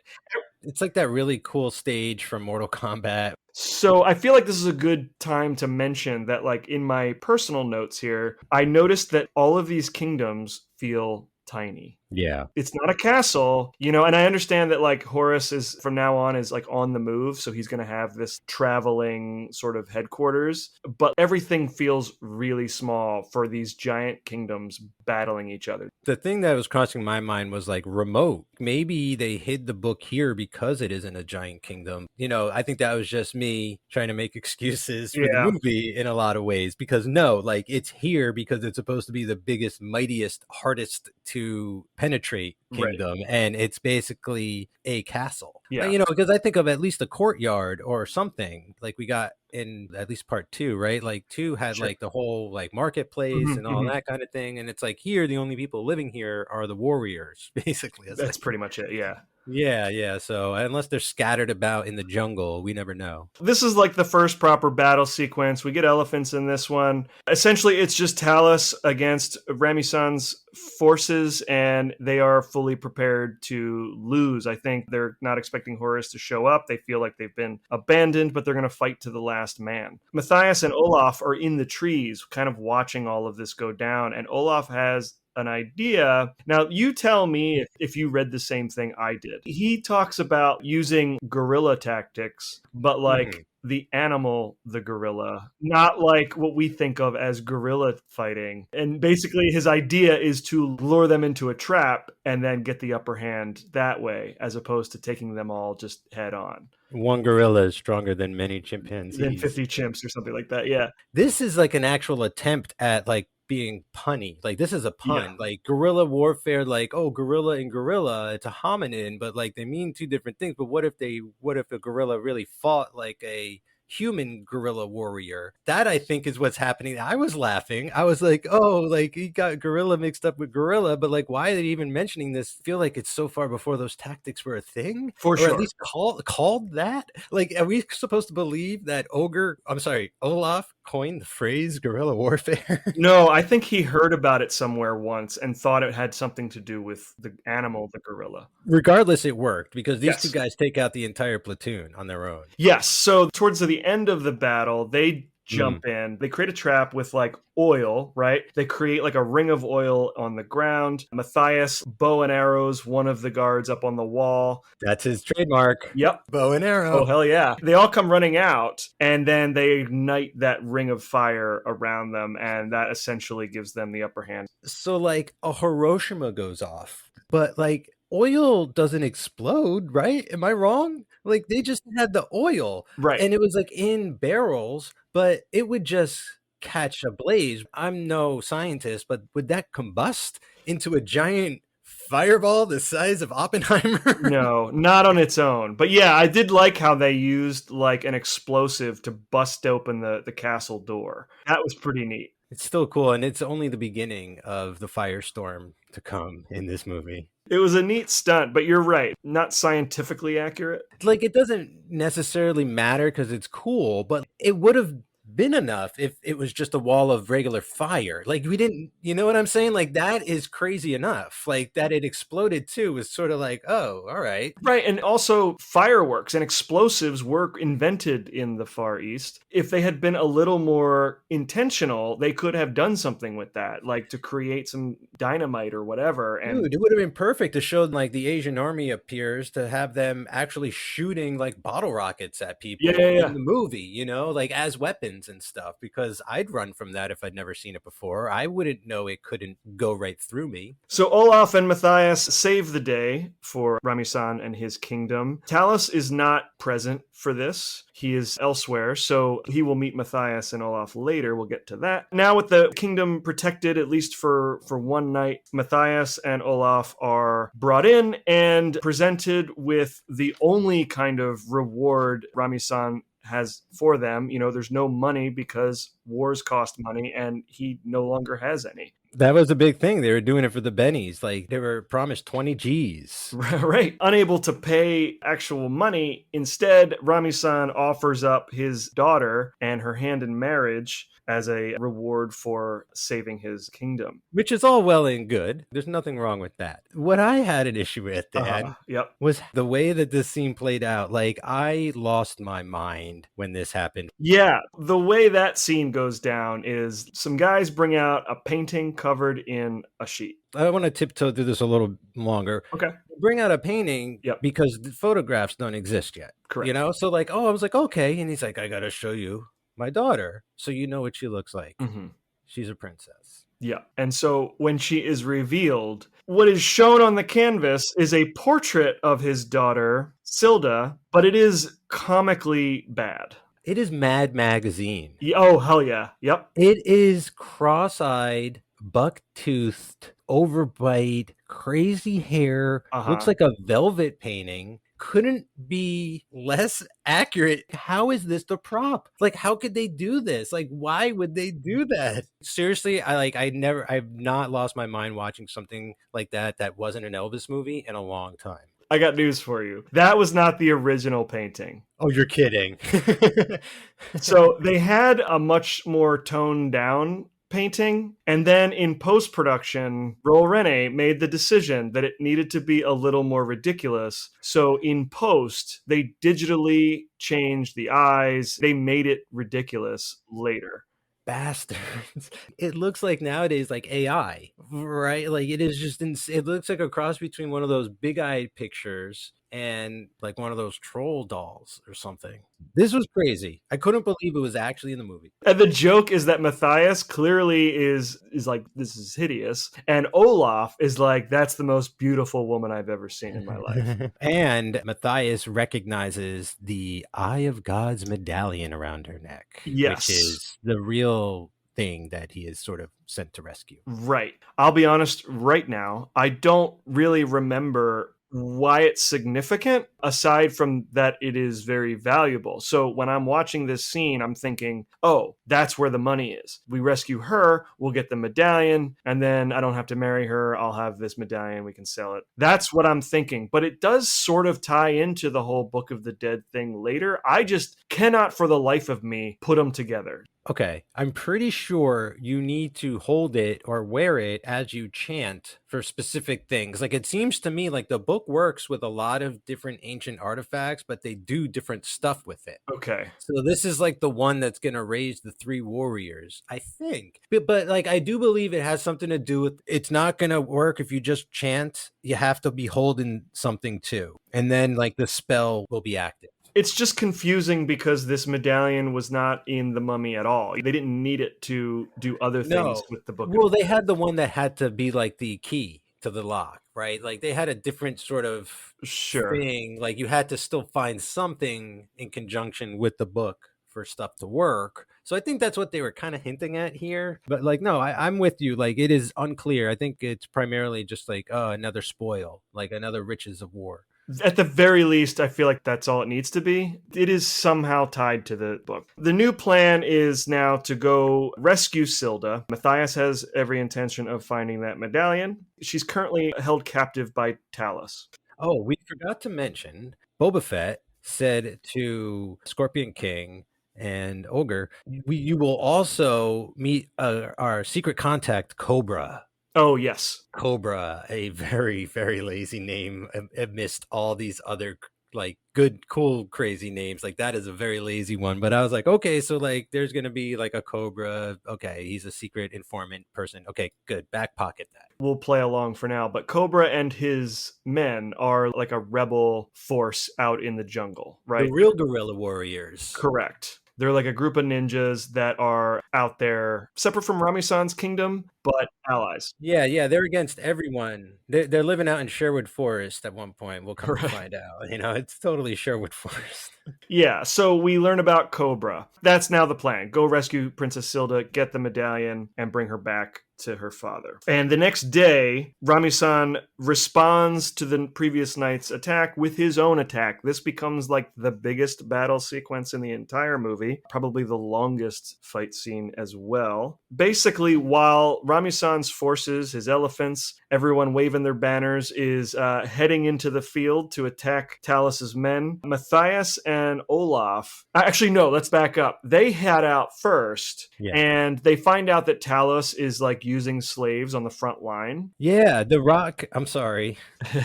It's like that really cool stage from Mortal Kombat. So I feel like this is a good time to mention that, like, in my personal notes here, I noticed that all of these kingdoms feel tiny. Yeah. It's not a castle, you know, and I understand that like Horus is from now on is like on the move. So he's going to have this traveling sort of headquarters, but everything feels really small for these giant kingdoms battling each other. The thing that was crossing my mind was like remote. Maybe they hid the book here because it isn't a giant kingdom. You know, I think that was just me trying to make excuses for the movie in a lot of ways because no, like it's here because it's supposed to be the biggest, mightiest, hardest to penetrate kingdom, and it's basically a castle. You know, because I think of at least a courtyard or something like we got in at least part 2, right? Like 2 had like the whole like marketplace and all that kind of thing, and it's like here the only people living here are the warriors, basically. That's pretty much it. Yeah. So unless they're scattered about in the jungle, we never know. This is like the first proper battle sequence. We get elephants in this one. Essentially, it's just Talus against Rami-san's forces, and they are fully prepared to lose. I think they're not expecting Horus to show up. They feel like they've been abandoned, but they're going to fight to the last man. Mathayus and Olaf are in the trees, kind of watching all of this go down, and Olaf has an idea. Now, you tell me if you read the same thing I did. He talks about using guerrilla tactics, but like the animal, the gorilla, not like what we think of as guerrilla fighting. And basically his idea is to lure them into a trap and then get the upper hand that way, as opposed to taking them all just head on. One gorilla is stronger than many chimpanzees. Than 50 chimps or something like that, yeah. This is like an actual attempt at like being punny. Like, this is a Yeah. pun. Like, guerrilla warfare, like, oh, gorilla and gorilla, it's a hominin, but like they mean two different things. But what if a gorilla really fought like a human guerrilla warrior? That, I think, is what's happening. I was laughing. I was like, oh, like he got gorilla mixed up with gorilla, but like, why are they even mentioning this? I feel like it's so far before those tactics were a thing, For or sure. at least called that. Like, are we supposed to believe that Olaf coined the phrase guerrilla warfare? No, I think he heard about it somewhere once and thought it had something to do with the animal, the gorilla. Regardless, it worked because these two Yes. guys take out the entire platoon on their own. Yes. So towards the end of the battle, they jump in. They create a trap with like oil, right? They create like a ring of oil on the ground. Mathayus bow and arrows one of the guards up on the wall. That's his trademark. Yep. Bow and arrow. Oh, hell yeah. They all come running out, and then they ignite that ring of fire around them, and that essentially gives them the upper hand. So like a Hiroshima goes off, but like oil doesn't explode, right? Am I wrong? Like, they just had the oil, Right. and it was like in barrels, but it would just catch a blaze. I'm no scientist, but would that combust into a giant fireball the size of Oppenheimer? No, not on its own. But yeah, I did like how they used like an explosive to bust open the castle door. That was pretty neat. It's still cool, and it's only the beginning of the firestorm to come in this movie. It was a neat stunt, but you're right, not scientifically accurate. Like, it doesn't necessarily matter because it's cool, but it would have been enough if it was just a wall of regular fire. Like, we didn't, you know what I'm saying? Like, that is crazy enough. Like, that it exploded too was sort of like, oh, all right. Right, and also fireworks and explosives were invented in the Far East. If they had been a little more intentional, they could have done something with that, like to create some dynamite or whatever. And Dude, it would have been perfect to show like the Asian army appears, to have them actually shooting like bottle rockets at people in the movie, you know, like as weapons and stuff, because I'd run from that if I'd never seen it before. I wouldn't know it couldn't go right through me. So Olaf and Mathayus save the day for Rami-san and his kingdom. Talus is not present for this. He is elsewhere, so he will meet Mathayus and Olaf later. We'll get to that. Now with the kingdom protected, at least for one night, Mathayus and Olaf are brought in and presented with the only kind of reward Rami-san has for them. You know, there's no money because wars cost money, and he no longer has any. That was a big thing. They were doing it for the bennies. Like, they were promised 20 G's. Right. Unable to pay actual money, instead, Rami-san offers up his daughter and her hand in marriage as a reward for saving his kingdom. Which is all well and good. There's nothing wrong with that. What I had an issue with, Dan, was the way that this scene played out. Like, I lost my mind when this happened. Yeah, the way that scene goes down is some guys bring out a painting covered in a sheet. I want to tiptoe through this a little longer. Okay. Bring out a painting because the photographs don't exist yet. Correct. You know? So like, oh, I was like, okay. And he's like, I got to show you my daughter so you know what she looks like. Mm-hmm. She's a princess. Yeah. And so when she is revealed, what is shown on the canvas is a portrait of his daughter, Silda, but it is comically bad. It is Mad Magazine. Oh, hell yeah. Yep. It is cross-eyed, buck-toothed, overbite, crazy hair, looks like a velvet painting. Couldn't be less accurate. How is this the prop? Like, how could they do this? Like, why would they do that? Seriously, I've not lost my mind watching something like that wasn't an Elvis movie in a long time. I got news for you. That was not the original painting. Oh, you're kidding. So they had a much more toned down painting, and then in post-production, Roel Reiné made the decision that it needed to be a little more ridiculous. So in post, they digitally changed the eyes. They made it ridiculous later. Bastards. It looks like nowadays like AI, right? Like, it is just it looks like a cross between one of those big-eyed pictures and like one of those troll dolls or something. This was crazy. I couldn't believe it was actually in the movie. And the joke is that Mathayus clearly is like, this is hideous, and Olaf is like, that's the most beautiful woman I've ever seen in my life. And Mathayus recognizes the Eye of God's medallion around her neck, Yes. which is the real thing that he is sort of sent to rescue. Right. I'll be honest right now, I don't really remember why it's significant aside from that it is very valuable. So when I'm watching this scene, I'm thinking, oh, that's where the money is. We rescue her, we'll get the medallion, and then I don't have to marry her. I'll have this medallion, we can sell it. That's what I'm thinking. But it does sort of tie into the whole Book of the Dead thing later. I just cannot for the life of me put them together. Okay, I'm pretty sure you need to hold it or wear it as you chant for specific things. Like, it seems to me like the book works with a lot of different ancient artifacts, but they do different stuff with it. Okay. So this is like the one that's going to raise the three warriors, I think. But like, I do believe it has something to do with, it's not going to work if you just chant. You have to be holding something too. And then like the spell will be active. It's just confusing because this medallion was not in the mummy at all. They didn't need it to do other things No. with the book. Well, they had the one that had to be like the key to the lock, right? Like they had a different sort of Sure. thing. Like you had to still find something in conjunction with the book for stuff to work. So I think that's what they were kind of hinting at here. But like, no, I'm with you. Like it is unclear. I think it's primarily just like, oh, another spoil, like another riches of war. At the very least, I feel like that's all it needs to be. It is somehow tied to the book. The new plan is now to go rescue Silda. Mathayus has every intention of finding that medallion. She's currently held captive by Talus. Oh, we forgot to mention Boba Fett said to Scorpion King and Ogre, you will also meet our secret contact, Cobra. Oh, yes. Cobra, a very, very lazy name amidst all these other like good, cool, crazy names. Like that is a very lazy one. But I was like, okay, so like there's going to be like a Cobra. Okay, he's a secret informant person. Okay, good. Back pocket that. We'll play along for now. But Cobra and his men are like a rebel force out in the jungle, right? The real guerrilla warriors. Correct. They're like a group of ninjas that are out there, separate from Rami-san's kingdom, but allies. Yeah, they're against everyone. They're living out in Sherwood Forest at one point. We'll come to find out. You know, it's totally Sherwood Forest. Yeah, so we learn about Cobra. That's now the plan. Go rescue Princess Silda, get the medallion, and bring her back to her father. And the next day, Rami-san responds to the previous night's attack with his own attack. This becomes like the biggest battle sequence in the entire movie, probably the longest fight scene as well. Basically, while Rami-san's forces, his elephants, everyone waving their banners, is heading into the field to attack Talus's men, Mathayus and Olaf, actually no, let's back up. They head out first, and they find out that Talus is like using slaves on the front line. Yeah, the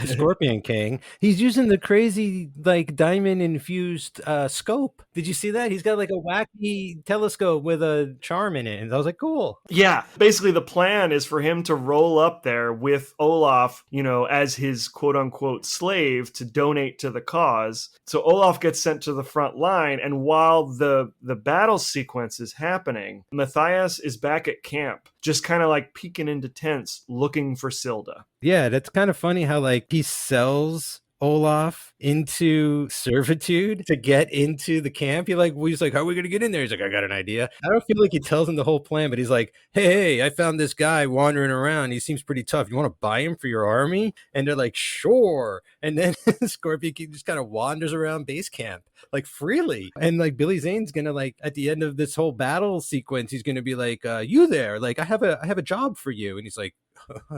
Scorpion King. He's using the crazy like diamond infused scope. Did you see that? He's got like a wacky telescope with a charm in it. And I was like, cool. Yeah, basically the plan is for him to roll up there with Olaf, you know, as his quote unquote slave to donate to the cause. So Olaf gets sent to the front line, and while the battle sequence is happening, Mathayus is back at camp, just kind of like peeking into tents looking for Silda. Yeah, that's kind of funny how like he sells Olaf into servitude to get into the camp. He's like, how are we going to get in there? He's like, I got an idea. I don't feel like he tells him the whole plan, but he's like, hey, I found this guy wandering around. He seems pretty tough. You want to buy him for your army? And they're like, sure. And then Scorpion King just kind of wanders around base camp like freely. And like Billy Zane's going to like at the end of this whole battle sequence, he's going to be like, you there? Like, I have a job for you. And he's like,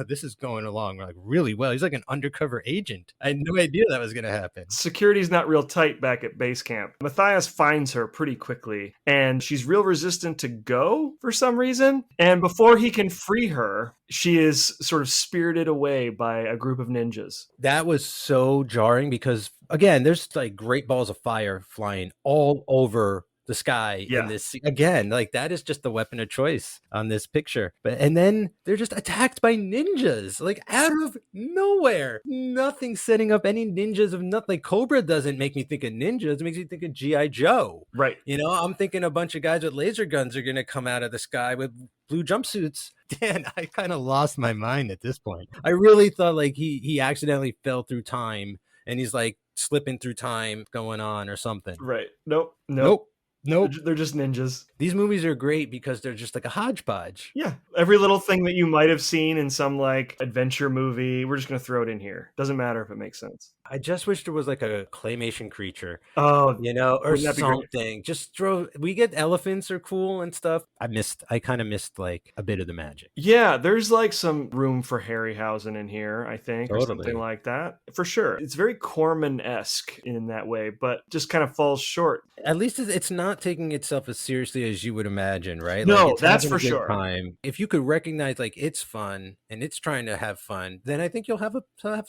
this is going along like really well. He's like an undercover agent. I had no idea that was going to happen. Security's not real tight back at base camp. Mathayus finds her pretty quickly, and she's real resistant to go for some reason. And before he can free her, she is sort of spirited away by a group of ninjas. That was so jarring because, again, there's like great balls of fire flying all over the sky in this again. Like that is just the weapon of choice on this picture. And then they're just attacked by ninjas, like out of nowhere. Nothing setting up any ninjas of nothing. Like Cobra doesn't make me think of ninjas. It makes me think of G.I. Joe. Right. You know, I'm thinking a bunch of guys with laser guns are going to come out of the sky with blue jumpsuits. Dan, I kind of lost my mind at this point. I really thought like he accidentally fell through time and he's like slipping through time going on or something. Right. Nope. Nope. They're just ninjas. These movies are great because they're just like a hodgepodge. Yeah, every little thing that you might have seen in some like adventure movie, we're just gonna throw it in here. Doesn't matter if it makes sense. I just wish there was like a claymation creature, Oh, or wouldn't that be great? something. Just throw. We get elephants are cool and stuff. I kind of missed like a bit of the magic. Yeah, there's like some room for Harryhausen in here, I think, or something Totally. like that. For sure. It's very Corman-esque in that way, but just kind of falls short. At least it's not taking itself as seriously as you would imagine, right? Like No, it's that's having for a good sure. time. If you could recognize like it's fun and it's trying to have fun, then I think you'll have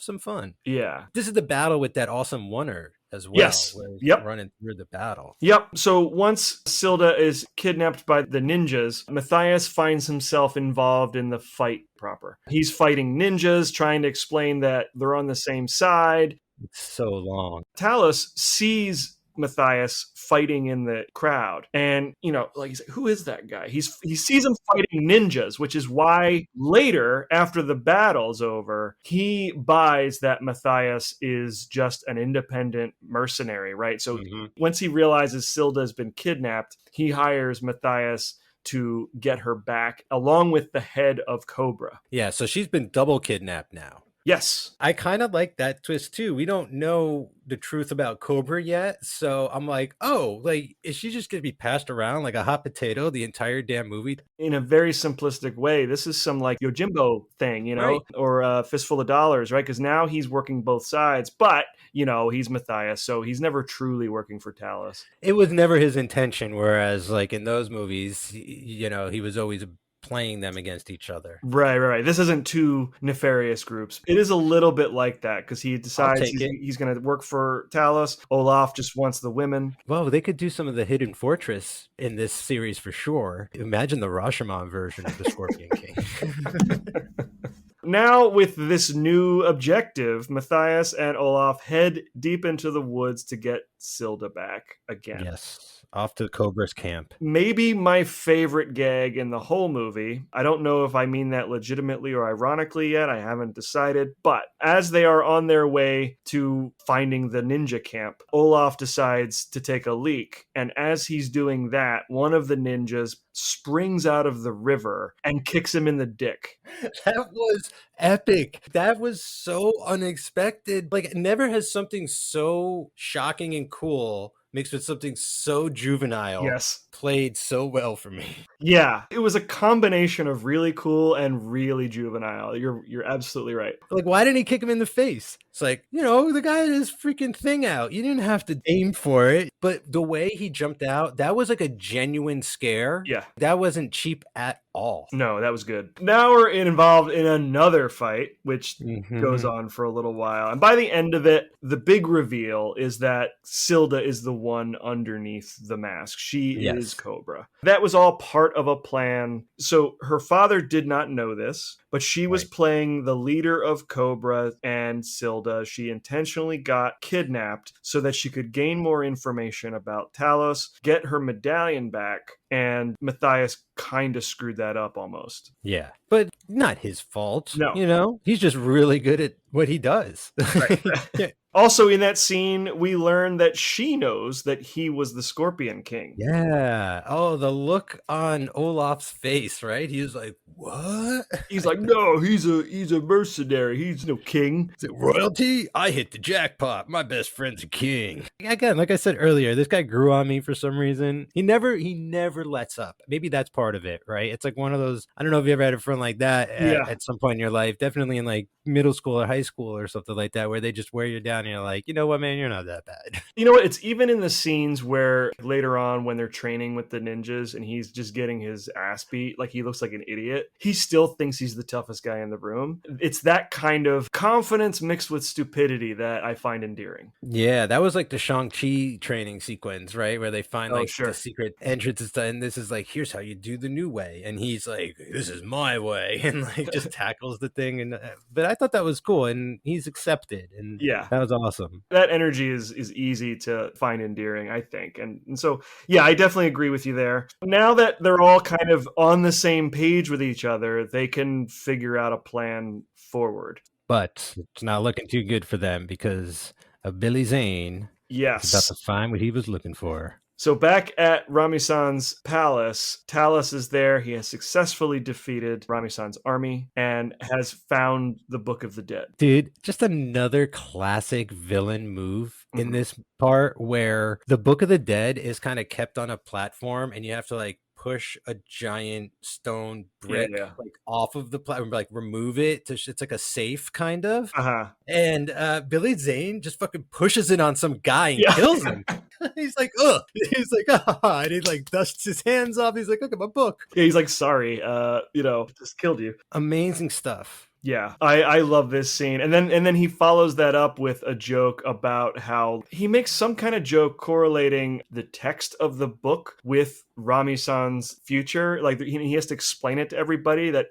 some fun. Yeah. This is the battle with that awesome oneer as well, Yes. where he's Yep. running through the battle. Yep. So once Silda is kidnapped by the ninjas, Matthias finds himself involved in the fight proper. He's fighting ninjas, trying to explain that they're on the same side. It's so long. Talos sees Matthias fighting in the crowd, and like he's like, who is that guy? He sees him fighting ninjas, which is why later, after the battle's over, he buys that Matthias is just an independent mercenary, right? So once he realizes Silda has been kidnapped, he hires Matthias to get her back, along with the head of Cobra. Yeah, so she's been double kidnapped now. Yes. I kind of like that twist too. We don't know the truth about Cobra yet, so I'm like, oh, like is she just gonna be passed around like a hot potato the entire damn movie? In a very simplistic way, this is some like Yojimbo thing, Right. or a fistful of dollars, right? Because now he's working both sides, but he's Matthias, so he's never truly working for Talos. It was never his intention, whereas like in those movies, he was always playing them against each other. Right. This isn't two nefarious groups. It is a little bit like that because he decides take it. he's going to work for Talos. Olaf just wants the women. Well, they could do some of the Hidden Fortress in this series for sure. Imagine the Rashomon version of the Scorpion King. Now, with this new objective, Matthias and Olaf head deep into the woods to get Silda back again. Yes, off to Cobra's camp. Maybe my favorite gag in the whole movie. I don't know if I mean that legitimately or ironically yet. I haven't decided. But as they are on their way to finding the ninja camp, Olaf decides to take a leak. And as he's doing that, one of the ninjas springs out of the river and kicks him in the dick. That was epic. That was so unexpected. Like, never has something so shocking and cool mixed with something so juvenile Yes. played so well for me. Yeah, it was a combination of really cool and really juvenile. You're absolutely right. Like, why didn't he kick him in the face? It's like, the guy had his freaking thing out. You didn't have to aim for it. But the way he jumped out, that was like a genuine scare. Yeah. That wasn't cheap at all. No, that was good. Now we're involved in another fight, which goes on for a little while. And by the end of it, the big reveal is that Silda is the one underneath the mask. She is Cobra. That was all part of a plan. So her father did not know this, but she was playing the leader of Cobra and Silda. She intentionally got kidnapped so that she could gain more information about Talos, get her medallion back, and Matthias kind of screwed that up almost. Yeah, but not his fault. No. He's just really good at what he does. Right. Yeah. Also, in that scene, we learn that she knows that he was the Scorpion King. Yeah. Oh, the look on Olaf's face, right? He was like, what? He's like, no, he's a mercenary. He's no king. Is it royalty? I hit the jackpot. My best friend's a king. Again, like I said earlier, this guy grew on me for some reason. He never lets up. Maybe that's part of it, right? It's like one of those, I don't know if you ever had a friend like that at some point in your life, definitely in like middle school or high school or something like that, where they just wear you down and you're like, you know what, man, you're not that bad. You know what? It's even in the scenes where later on when they're training with the ninjas and he's just getting his ass beat, like he looks like an idiot, he still thinks he's the toughest guy in the room. It's that kind of confidence mixed with stupidity that I find endearing. Yeah, that was like the Shang-Chi training sequence, right? Where they find the secret entrance and stuff, and this is like, here's how you do the new way. And he's like, this is my way. And like just tackles the thing. And but I thought that was cool. And he's accepted. And yeah, that was awesome. That energy is easy to find endearing, I think. And so, yeah, I definitely agree with you there. Now that they're all kind of on the same page with each other, they can figure out a plan forward. But it's not looking too good for them because of Billy Zane. Yes. He's about to find what he was looking for. So back at Rami-san's palace, Talos is there. He has successfully defeated Rami-san's army and has found the Book of the Dead. Dude, just another classic villain move in Mhm. this part where the Book of the Dead is kind of kept on a platform and you have to like push a giant stone Yeah, brick yeah. like off of the platform, like remove it to it's like a safe kind of. Uh-huh. And Billy Zane just fucking pushes it on some guy and Yeah. kills him. He's like, ugh. He's like, ah, and he like dusts his hands off. He's like, look at my book. Yeah, he's like, sorry, just killed you. Amazing stuff. Yeah, I love this scene. And then he follows that up with a joke about how he makes some kind of joke correlating the text of the book with Rami-san's future. Like he has to explain it to everybody that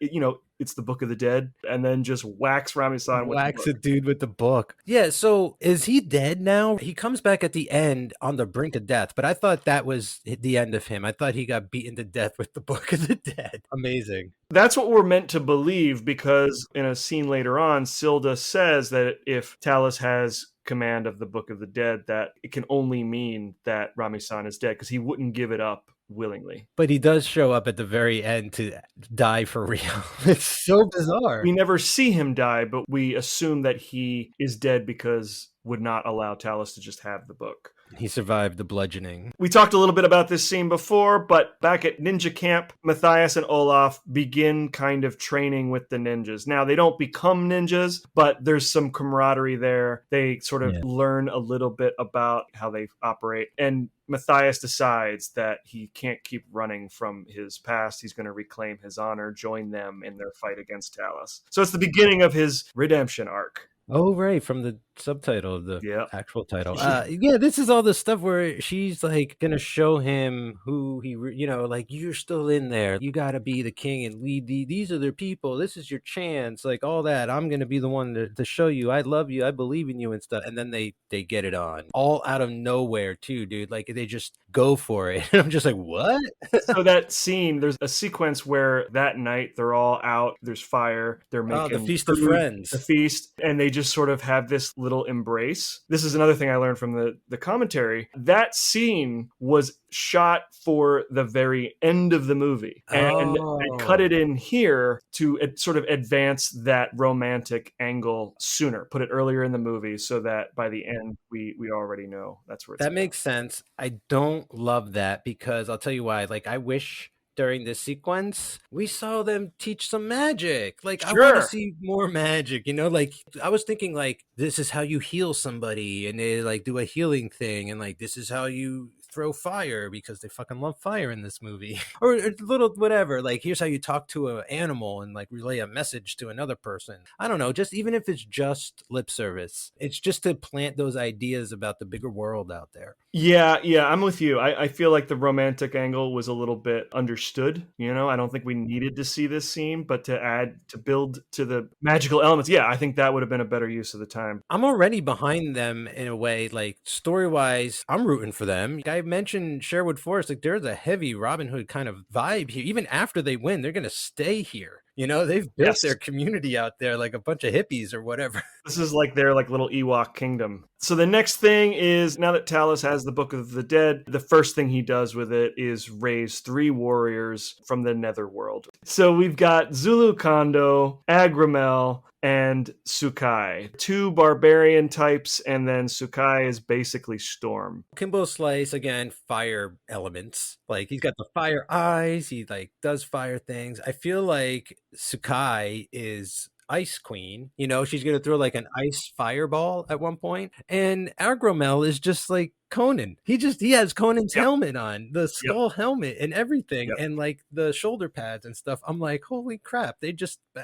it's the Book of the Dead, and then just whacks Rami-san with the Wax book. a dude with the book. Yeah, so is he dead now? He comes back at the end on the brink of death, but I thought that was the end of him. I thought he got beaten to death with the Book of the Dead. Amazing. That's what we're meant to believe, because in a scene later on, Silda says that if Talos has command of the Book of the Dead, that it can only mean that Rami-san is dead, because he wouldn't give it up willingly. But he does show up at the very end to die for real. It's so bizarre. We never see him die, but we assume that he is dead because would not allow Talos to just have the book. He survived the bludgeoning. We talked a little bit about this scene before, but back at ninja camp, Mathayus and Olaf begin kind of training with the ninjas. Now, they don't become ninjas, but there's some camaraderie there. They sort of learn a little bit about how they operate. And Mathayus decides that he can't keep running from his past. He's going to reclaim his honor, join them in their fight against Talos. So it's the beginning of his redemption arc. Oh, right, from the subtitle of the Yep. actual title. Yeah, this is all the stuff where she's like gonna show him who he, like, you're still in there. You gotta be the king and lead these are their people. This is your chance, like all that. I'm gonna be the one to show you I love you, I believe in you and stuff. And then they get it on all out of nowhere too, dude. Like they just go for it. And I'm just like, what? So that scene, there's a sequence where that night they're all out. There's fire. They're making the feast of food, friends. the feast, and they just sort of have this little embrace. This is another thing I learned from the commentary. That scene was shot for the very end of the movie, and they cut it in here to sort of advance that romantic angle sooner. Put it earlier in the movie so that by the end we already know that's where it's That at. makes sense. I don't love that because I'll tell you why. Like, I wish during this sequence we saw them teach some magic. Like, I want to Sure. see more magic, like I was thinking like this is how you heal somebody and they like do a healing thing, and like this is how you throw fire because they fucking love fire in this movie. or little whatever, like here's how you talk to an animal and like relay a message to another person. I don't know, just even if it's just lip service, it's just to plant those ideas about the bigger world out there. Yeah, I'm with you. I feel like the romantic angle was a little bit understood. I don't think we needed to see this scene, but to build to the magical elements, yeah, I think that would have been a better use of the time. I'm already behind them in a way, like story-wise, I'm rooting for them. I mentioned Sherwood Forest, like there's a heavy Robin Hood kind of vibe here. Even after they win, they're going to stay here. They've built their community out there like a bunch of hippies or whatever. This is like their little Ewok kingdom. So the next thing is, now that Talos has the Book of the Dead, the first thing he does with it is raise 3 warriors from the Netherworld. So we've got Zulu Kondo, Agramel, and Sukai. 2 barbarian types, and then Sukai is basically Storm. Kimbo Slice, again, fire elements. Like he's got the fire eyes, he like does fire things. I feel like Sukai is Ice Queen. She's gonna throw like an ice fireball at one point. And Agromel is just like Conan. He has Conan's helmet on, the skull helmet and everything, and like the shoulder pads and stuff. I'm like, holy crap!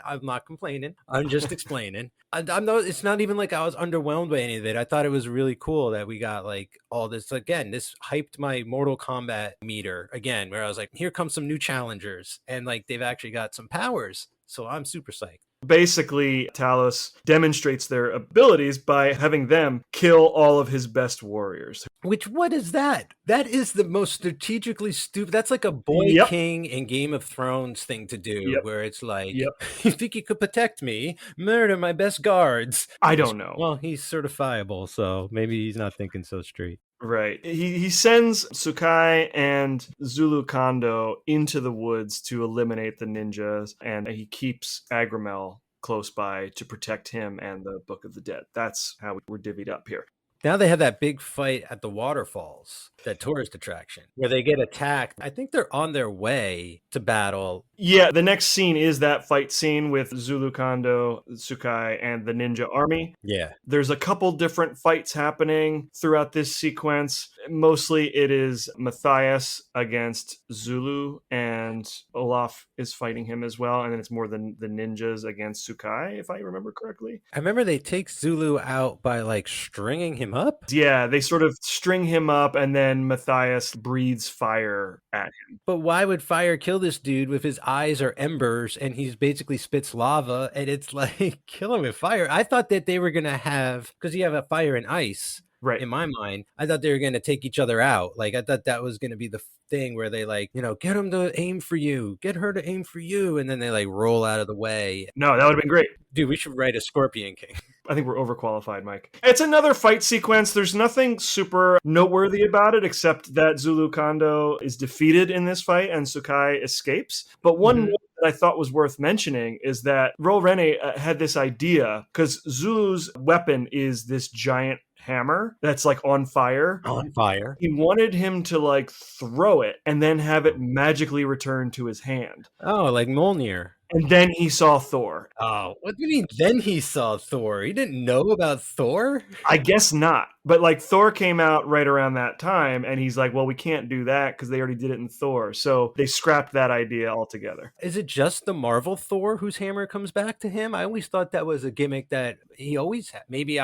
I'm not complaining. I'm just explaining. It's not even like I was underwhelmed by any of it. I thought it was really cool that we got like all this. Again, this hyped my Mortal Kombat meter again, where I was like, here comes some new challengers, and like they've actually got some powers. So I'm super psyched. Basically, Talos demonstrates their abilities by having them kill all of his best warriors. What is that? That is the most strategically stupid. That's like a boy king in Game of Thrones thing to do, where it's like, you think you could protect me? Murder my best guards. I don't know. Well, he's certifiable, so maybe he's not thinking so straight. Right. He sends Tsukai and Zulu Kondo into the woods to eliminate the ninjas, and he keeps Agramel close by to protect him and the Book of the Dead. That's how we're divvied up here. Now they have that big fight at the waterfalls, that tourist attraction, where they get attacked. I think they're on their way to battle. Yeah, the next scene is that fight scene with Zulu Kondo, Tsukai, and the ninja army. Yeah. There's a couple different fights happening throughout this sequence. Mostly it is Mathayus against Zulu, and Olaf is fighting him as well. And then it's more than the ninjas against Tsukai, if I remember correctly. I remember they take Zulu out by like stringing him up. Yeah, they sort of string him up, and then Mathayus breathes fire at him. But why would fire kill this dude if his eyes are embers and he's basically spits lava and it's like kill him with fire? I thought that they were going to have, because you have a fire and ice. Right. In my mind, I thought they were going to take each other out. Like, I thought that was going to be the thing where they like, you know, get him to aim for you, get her to aim for you. And then they like roll out of the way. No, that would have been great. Dude, we should write a Scorpion King. I think we're overqualified, Mike. It's another fight sequence. There's nothing super noteworthy about it except that Zulu Kondo is defeated in this fight and Tsukai escapes. But one note that I thought was worth mentioning is that Roel Reiné had this idea, because Zulu's weapon is this giant hammer that's like on fire. On fire. He wanted him to like throw it and then have it magically return to his hand. Oh, like Mjolnir. And then he saw Thor. Oh, what do you mean then he saw Thor? He didn't know about Thor? I guess not. But like Thor came out right around that time, and he's like, well, we can't do that because they already did it in Thor. So they scrapped that idea altogether. Is it just the Marvel Thor whose hammer comes back to him? I always thought that was a gimmick that he always had. Maybe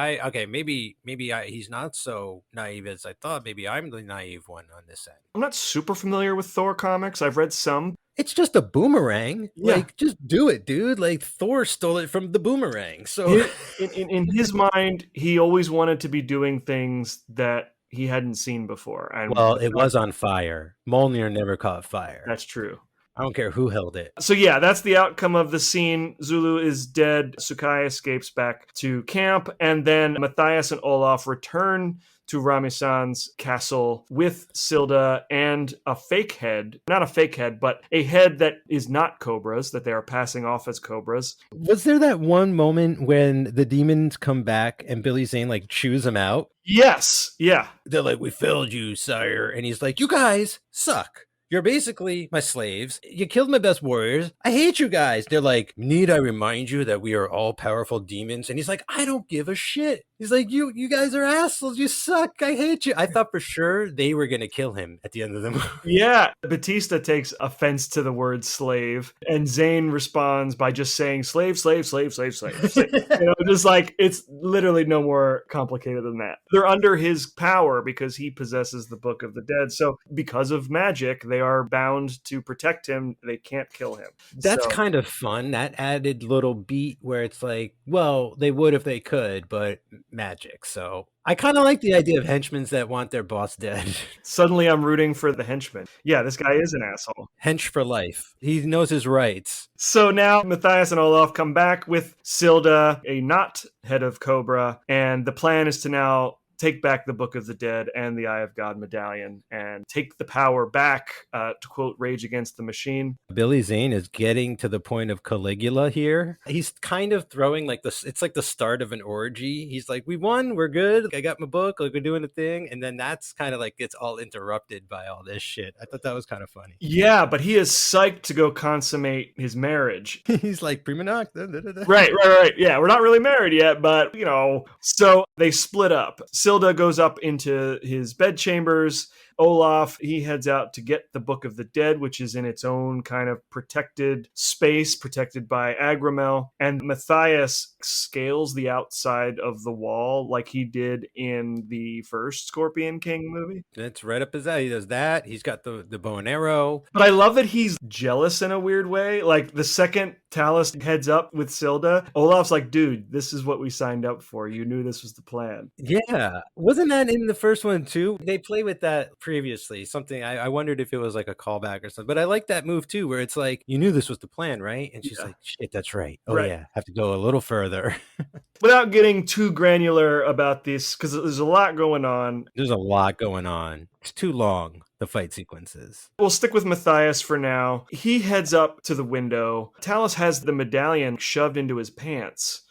he's not so naive as I thought. Maybe I'm the naive one on this end. I'm not super familiar with Thor comics. I've read some. It's just a boomerang. Yeah. Like, just do it, dude. Like, Thor stole it from the boomerang. So in his mind, he always wanted to be doing things that he hadn't seen before. And well, it was on fire. Mjolnir never caught fire. That's true. I don't care who held it. So yeah, that's the outcome of the scene. Zulu is dead. Tsukai escapes back to camp, and then Mathayus and Olaf return to Rami-san's castle with Silda and a fake head. Not a fake head, but a head that is not cobras, that they are passing off as cobras. Was there that one moment when the demons come back and Billy Zane like chews them out? Yes. Yeah. They're like, we failed you, sire. And he's like, you guys suck. You're basically my slaves. You killed my best warriors. I hate you guys. They're like, need I remind you that we are all powerful demons? And he's like, I don't give a shit. He's like, you guys are assholes. You suck. I hate you. I thought for sure they were going to kill him at the end of the movie. Yeah. Batista takes offense to the word slave, and Zane responds by just saying slave, slave, slave, slave, slave. slave. Just like, it's literally no more complicated than that. They're under his power because he possesses the Book of the Dead. So because of magic, they are bound to protect him. They can't kill him. That's kind of fun. That added little beat where it's like, well, they would if they could, but magic. So I kind of like the idea of henchmen that want their boss dead. Suddenly I'm rooting for the henchman. Yeah, this guy is an asshole. Hench for life. He knows his rights. So now Mathayus and Olaf come back with Silda, a not head of Cobra, and the plan is to now take back the Book of the Dead and the Eye of God medallion and take the power back, to quote Rage Against the Machine. Billy Zane is getting to the point of Caligula here. He's kind of throwing like it's like the start of an orgy. He's like, we won, we're good. I got my book, like we're doing a thing. And then that's kind of like gets all interrupted by all this shit. I thought that was kind of funny. Yeah, but he is psyched to go consummate his marriage. He's like, prima nocta. Right. Yeah, we're not really married yet, but So they split up. Silda goes up into his bedchambers. Olaf, he heads out to get the Book of the Dead, which is in its own kind of protected space, protected by Agramel. And Mathayus scales the outside of the wall like he did in the first Scorpion King movie. That's right up his alley. He does that. He's got the bow and arrow. But I love that he's jealous in a weird way. Like the second Talus heads up with Silda, Olaf's like, dude, this is what we signed up for. You knew this was the plan. Yeah. Wasn't that in the first one too? They play with that previously, something I wondered if it was like a callback or something. But I like that move too, where it's like, you knew this was the plan, right? And she's Yeah. like, shit, that's right. Oh Right. yeah, have to go a little further. Without getting too granular about this, because there's a lot going on, There's a lot going on. It's too long, the fight sequences. we'll stick with Matthias for now. He heads up to the window. Talus has the medallion shoved into his pants.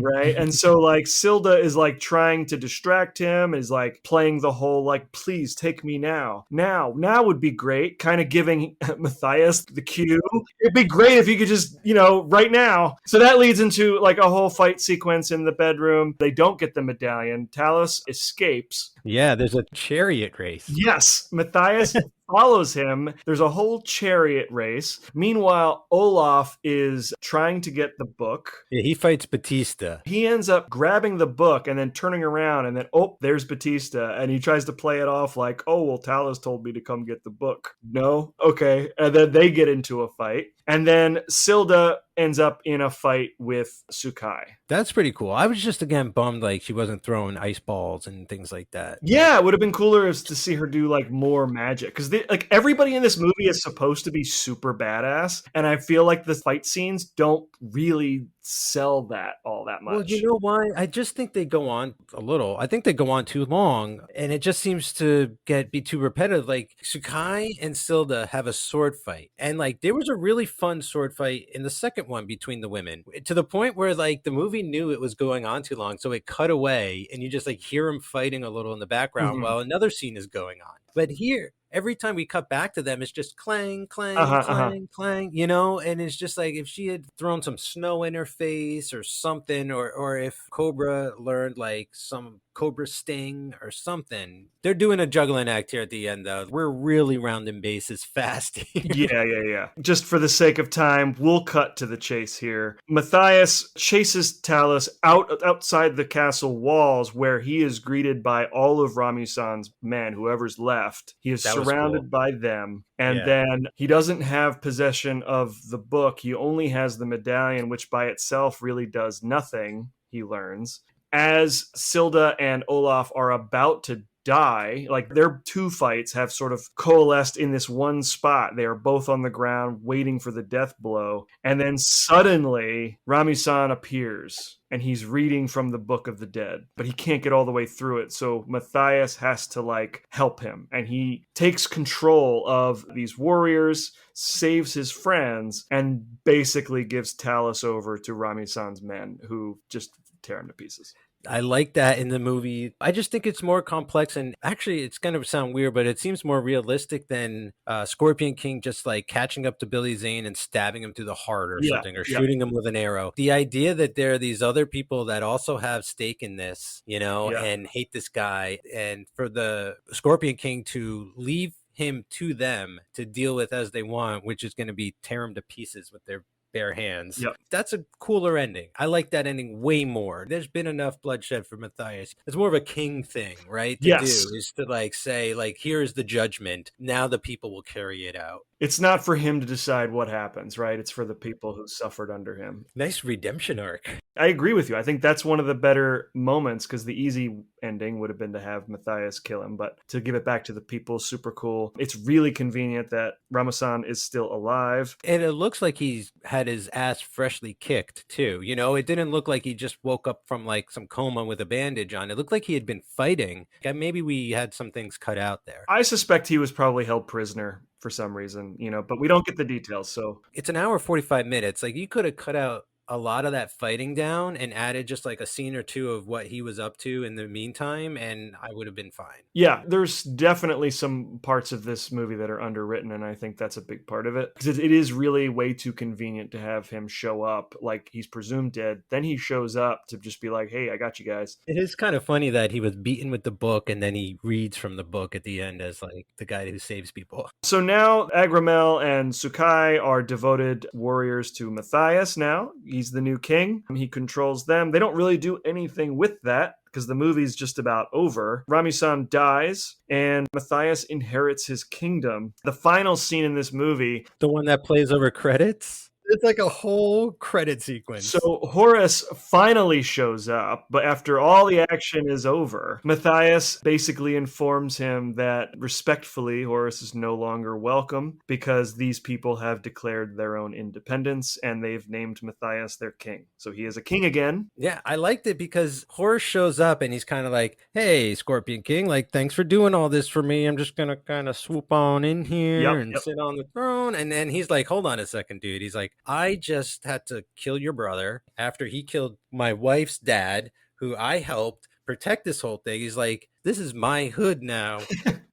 Right. And so like Silda is like trying to distract him, is like playing the whole like, please take me now. Now would be great. Kind of giving Matthias the cue. It'd be great if you could just, right now. So that leads into like a whole fight sequence in the bedroom. They don't get the medallion. Talus escapes. Yeah, there's a chariot race. Yes, Matthias follows him. There's a whole chariot race. Meanwhile, Olaf is trying to get the book. Yeah, he fights Batista. He ends up grabbing the book and then turning around, and then, oh, there's Batista. And he tries to play it off like, oh, well, Talus told me to come get the book. No? Okay. And then they get into a fight. And then Silda ends up in a fight with Sukai. That's pretty cool. I was just, again, bummed like she wasn't throwing ice balls and things like that. Yeah, it would have been cooler to see her do like more magic, because like everybody in this movie is supposed to be super badass, and I feel like the fight scenes don't really sell that all that much. Well, you know why? I just think they go on a little. I think they go on too long, and it just seems to be too repetitive. Like Sukai and Silda have a sword fight, and like there was a really fun sword fight in the second one between the women, to the point where like the movie knew it was going on too long, so it cut away, and you just like hear them fighting a little in the background while another scene is going on. But here, every time we cut back to them, it's just clang, clang, clang, clang, and it's just like if she had thrown some snow in her face or something, or if Cobra learned like some Cobra sting or something. They're doing a juggling act here at the end, though. We're really rounding bases fast here. Yeah. Just for the sake of time, we'll cut to the chase here. Matthias chases Talus outside the castle walls, where he is greeted by all of Ramusan's men, whoever's left. He is surrounded by them. And then he doesn't have possession of the book. He only has the medallion, which by itself really does nothing, he learns. As Silda and Olaf are about to die, like their two fights have sort of coalesced in this one spot. They are both on the ground waiting for the death blow. And then suddenly Ramusan appears and he's reading from the Book of the Dead, but he can't get all the way through it. So Matthias has to like help him, and he takes control of these warriors, saves his friends, and basically gives Talus over to Ramusan's men, who just tear him to pieces. I like that in the movie. I just think it's more complex, and actually it's going to sound weird, but it seems more realistic than Scorpion King just like catching up to Billy Zane and stabbing him through the heart or something, or shooting him with an arrow. The idea that there are these other people that also have stake in this, and hate this guy, and for the Scorpion King to leave him to them to deal with as they want, which is going to be tear him to pieces with their bare hands. That's a cooler ending. I like that ending way more. There's been enough bloodshed for Matthias. It's more of a king thing, right? To do is to like say, like, here's the judgment. Now the people will carry it out. It's not for him to decide what happens, right? It's for the people who suffered under him. Nice redemption arc. I agree with you. I think that's one of the better moments, because the easy ending would have been to have Matthias kill him, but to give it back to the people, super cool. It's really convenient that Ramusan is still alive. And it looks like he's had his ass freshly kicked too. It didn't look like he just woke up from like some coma with a bandage on. It looked like he had been fighting. Maybe we had some things cut out there. I suspect he was probably held prisoner for some reason, but we don't get the details. So it's an hour 45 minutes. Like you could have cut out a lot of that fighting down and added just like a scene or two of what he was up to in the meantime, and I would have been fine. Yeah, there's definitely some parts of this movie that are underwritten, and I think that's a big part of it, because it is really way too convenient to have him show up like he's presumed dead. Then he shows up to just be like, hey, I got you guys. It is kind of funny that he was beaten with the book and then he reads from the book at the end as like the guy who saves people. So now Agramel and Sukai are devoted warriors to Matthias now. He's the new king. He controls them. They don't really do anything with that, because the movie's just about over. Ramusan dies, and Matthias inherits his kingdom. The final scene in this movie... The one that plays over credits? It's like a whole credit So sequence. Horace finally shows up, but after all the action is over, Matthias basically informs him that respectfully Horace is no longer welcome because these people have declared their own independence and they've named Matthias their king. So he is a king again. Yeah, I liked it because Horace shows up and he's kind of like, "Hey, Scorpion King, like, thanks for doing all this for me. I'm just gonna kind of swoop on in Yep, here and yep. sit on the throne." And then he's like, "Hold on a second, dude." He's like, "I just had to kill your brother after he killed my wife's dad, who I helped protect this whole thing." He's like, "This is my hood now.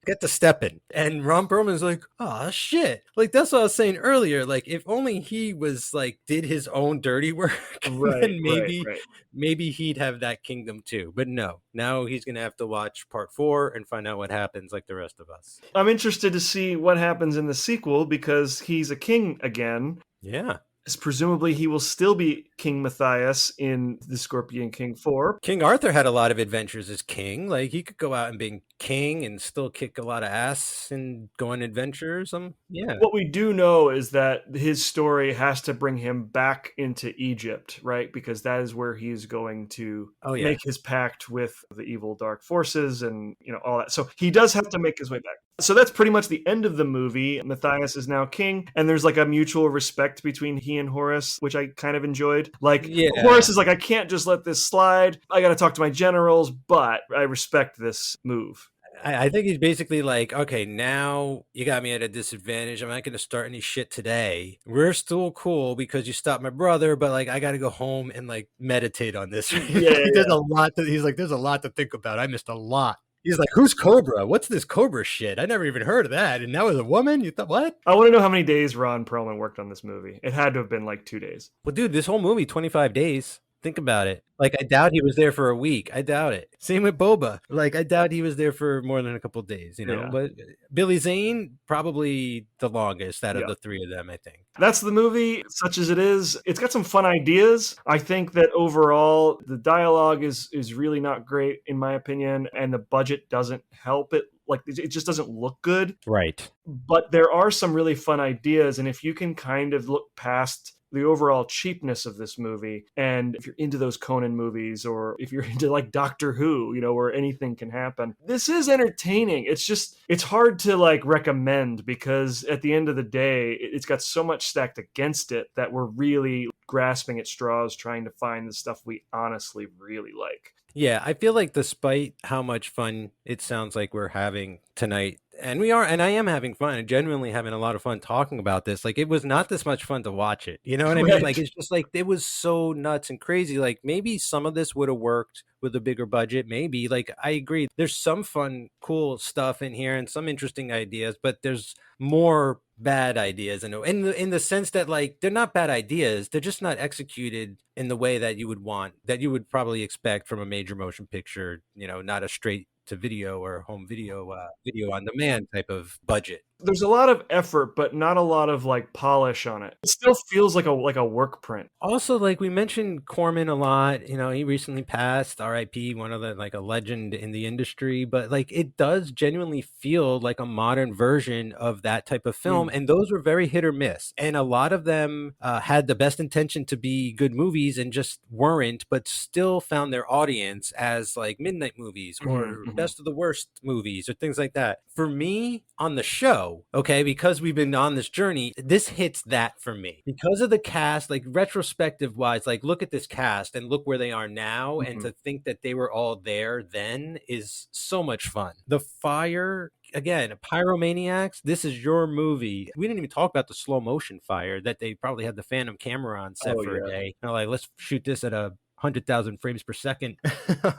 Get to stepping." And Ron Perlman's like, "Oh shit!" Like that's what I was saying earlier. Like if only he was like did his own dirty work, Right, then right, maybe right. maybe he'd have that kingdom too. But no, now he's gonna have to watch part 4 and find out what happens, like the rest of us. I'm interested to see what happens in the sequel because he's a king again. Yeah. Presumably, he will still be King Matthias in the Scorpion King 4. King Arthur had a lot of adventures as king. Like he could go out and be king and still kick a lot of ass and go on adventures. Yeah. What we do know is that his story has to bring him back into Egypt, right? Because that is where he's going to Oh yeah. make his pact with the evil dark forces and, all that. So he does have to make his way back. So that's pretty much the end of the movie. Matthias is now king, and there's like a mutual respect between he and Horace, which I kind of enjoyed. Like, Yeah. Horace is like, I can't just let this slide. I got to talk to my generals, but I respect this move. I think he's basically like, okay, now you got me at a disadvantage. I'm not going to start any shit today. We're still cool because you stopped my brother, but like, I got to go home and like meditate on this. Yeah, There's a lot that he's like, there's a lot to think about. I missed a lot. He's like, who's Cobra? What's this Cobra shit? I never even heard of that. And now as a woman, you thought, what? I want to know how many days Ron Perlman worked on this movie. It had to have been like 2 days. Well, dude, this whole movie, 25 days. Think about it. Like, I doubt he was there for a week. I doubt it. Same with Boba. Like, I doubt he was there for more than a couple of days, Yeah. But Billy Zane, probably the longest out of Yeah. the three of them, I think. That's the movie, such as it is. It's got some fun ideas. I think that overall, the dialogue is really not great, in my opinion, and the budget doesn't help it. Like, it just doesn't look good. Right. But there are some really fun ideas, and if you can kind of look past the overall cheapness of this movie, and if you're into those Conan movies, or if you're into like Doctor Who, where anything can happen, this is entertaining. It's hard to like recommend because at the end of the day, it's got so much stacked against it that we're really grasping at straws trying to find the stuff we honestly really like. Yeah, I feel like despite how much fun it sounds like we're having tonight, and we are, and I am having fun and genuinely having a lot of fun talking about this. Like, it was not this much fun to watch it. You know what I mean? Right. Like, it's just like, it was so nuts and crazy. Like, maybe some of this would have worked with a bigger budget. Maybe, like, I agree. There's some fun, cool stuff in here and some interesting ideas, but there's more bad ideas in the sense that like they're not bad ideas, they're just not executed in the way that you would want, that you would probably expect from a major motion picture, not a straight to video or home video video on demand type of budget. There's a lot of effort, but not a lot of like polish on it. It still feels like a work print. Also, like we mentioned Corman a lot, he recently passed, RIP, one of the like a legend in the industry, but like it does genuinely feel like a modern version of that type of film. And those were very hit or miss. And a lot of them had the best intention to be good movies and just weren't, but still found their audience as like midnight movies or best of the worst movies or things like that. For me on the show, okay, because we've been on this journey, this hits that for me because of the cast, like retrospective wise, like look at this cast and look where they are now. And to think that they were all there then is so much fun. The fire, again, Pyromaniacs, this is your movie. We didn't even talk about the slow motion fire that they probably had the Phantom camera on set for a day. And like, let's shoot this at 100,000 frames per second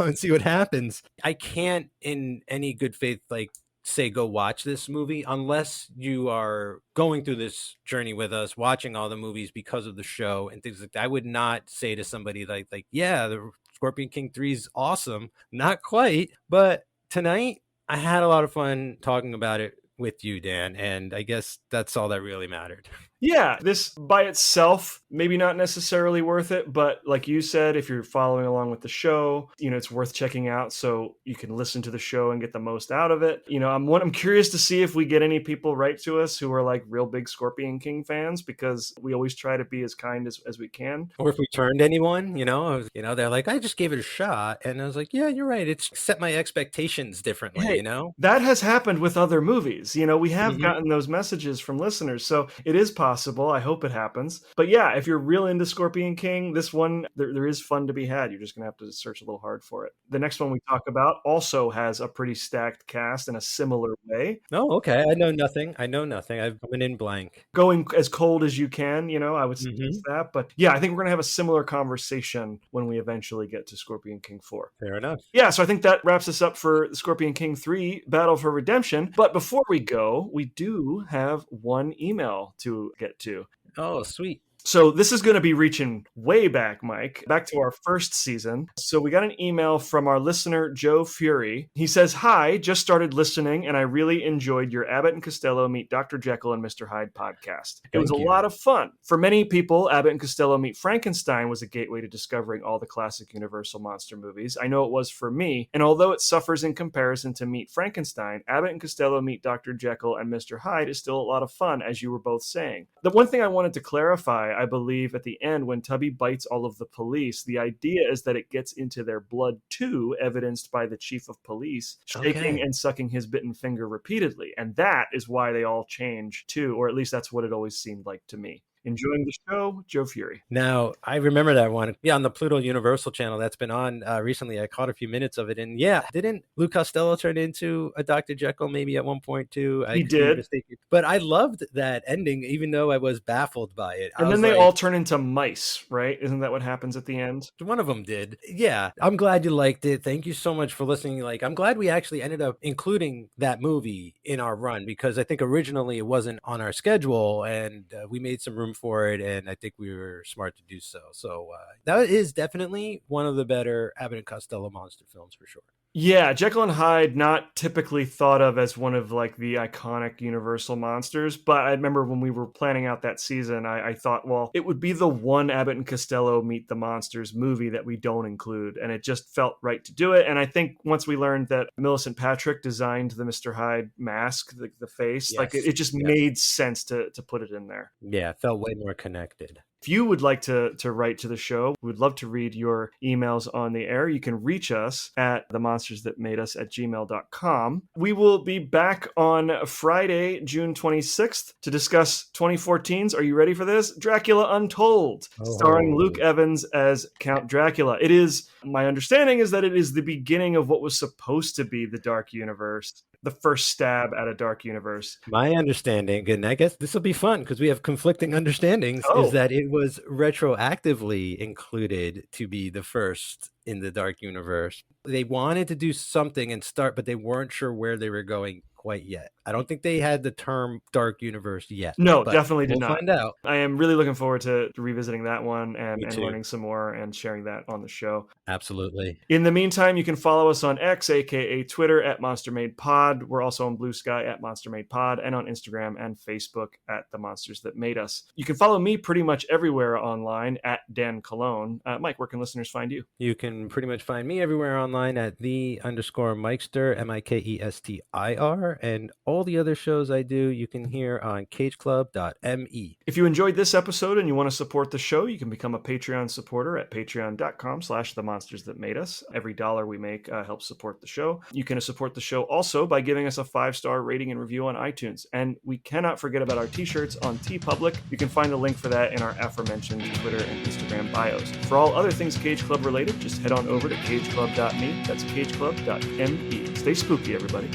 and see what happens. I can't in any good faith like say go watch this movie unless you are going through this journey with us, watching all the movies because of the show and things like that. I would not say to somebody like yeah, the Scorpion King 3 is awesome. Not quite, but tonight I had a lot of fun talking about it with you, Dan, and I guess that's all that really mattered. Yeah, this by itself, maybe not necessarily worth it, but like you said, if you're following along with the show, it's worth checking out so you can listen to the show and get the most out of it. I'm curious to see if we get any people write to us who are like real big Scorpion King fans, because we always try to be as kind as we can. Or if we turned anyone, they're like, I just gave it a shot. And I was like, yeah, you're right. It's set my expectations differently, Hey, that has happened with other movies. We have Mhm. gotten those messages from listeners, so it is possible. I hope it happens. But yeah, if you're real into Scorpion King, this one, there is fun to be had. You're just going to have to search a little hard for it. The next one we talk about also has a pretty stacked cast in a similar way. Oh, okay. I know nothing. I've come in blank. Going as cold as you can, I would suggest Mhm. that. But yeah, I think we're going to have a similar conversation when we eventually get to Scorpion King 4. Fair enough. Yeah, so I think that wraps us up for Scorpion King 3 Battle for Redemption. But before we go, we do have one email to get to. Oh, sweet. So this is going to be reaching way back, Mike, back to our first season. So we got an email from our listener, Joe Fury. He says, "Hi, just started listening, and I really enjoyed your Abbott and Costello Meet Dr. Jekyll and Mr. Hyde podcast. It was a Thank you. lot of fun. For many people, Abbott and Costello Meet Frankenstein was a gateway to discovering all the classic Universal monster movies. I know it was for me, and although it suffers in comparison to Meet Frankenstein, Abbott and Costello Meet Dr. Jekyll and Mr. Hyde is still a lot of fun, as you were both saying. The one thing I wanted to clarify, I believe at the end when Tubby bites all of the police, the idea is that it gets into their blood too, evidenced by the chief of police shaking Okay. and sucking his bitten finger repeatedly. And that is why they all change too, or at least that's what it always seemed like to me. Enjoying the show, Joe Fury." Now, I remember that one. Yeah, on the Pluto Universal channel that's been on recently. I caught a few minutes of it. And yeah, didn't Lou Costello turn into a Dr. Jekyll maybe at one point too? I He could be did. mistaken. But I loved that ending, even though I was baffled by it. I And then was they like, all turn into mice, right? Isn't that what happens at the end? one of them did. Yeah, I'm glad you liked it. Thank you so much for listening. Like, I'm glad we actually ended up including that movie in our run, because I think originally it wasn't on our schedule, and we made some room for it, and I think we were smart to do so. So that is definitely one of the better Abbott and Costello monster films for sure. Yeah, Jekyll and Hyde, not typically thought of as one of like the iconic Universal monsters, but I remember when we were planning out that season, I thought, well, it would be the one Abbott and Costello Meet the Monsters movie that we don't include, and it just felt right to do it. And I think once we learned that Millicent Patrick designed the Mr. Hyde mask, the face, like Yes. it just Yes. made sense to put it in there. Yeah, it felt way more connected. If you would like to write to the show, we'd love to read your emails on the air. You can reach us at themonstersthatmadeus@gmail.com. We will be back on Friday, June 26th to discuss 2014's, are you ready for this? Dracula Untold, starring Oh. Luke Evans as Count Dracula. It is, my understanding is that it is the beginning of what was supposed to be the Dark Universe, the first stab at a Dark Universe. My understanding, and I guess this will be fun because we have conflicting understandings, Oh. is that it was retroactively included to be the first in the Dark Universe. They wanted to do something and start, but they weren't sure where they were going quite yet. I don't think they had the term Dark Universe yet. No, but definitely did we'll not. find out. I am really looking forward to revisiting that one Me and too. learning some more and sharing that on the show. Absolutely. In the meantime, you can follow us on X, aka Twitter, at MonsterMadePod. We're also on Blue Sky at MonsterMadePod, and on Instagram and Facebook at The Monsters That Made Us. You can follow me pretty much everywhere online at Dan Cologne. Mike, where can listeners find you? You can pretty much find me everywhere online at _Mikester, MIKESTIR, and all the other shows I do you can hear on cageclub.me. If you enjoyed this episode and you want to support the show, you can become a Patreon supporter at patreon.com/themonstersthatmadeus. Every dollar we make helps support the show. You can support the show also by giving us a 5-star rating and review on iTunes. And we cannot forget about our t-shirts on TeePublic. You can find the link for that in our aforementioned Twitter and Instagram bios. For all other things Cage Club related, just head on over to cageclub.me. That's cageclub.me. Stay spooky, everybody.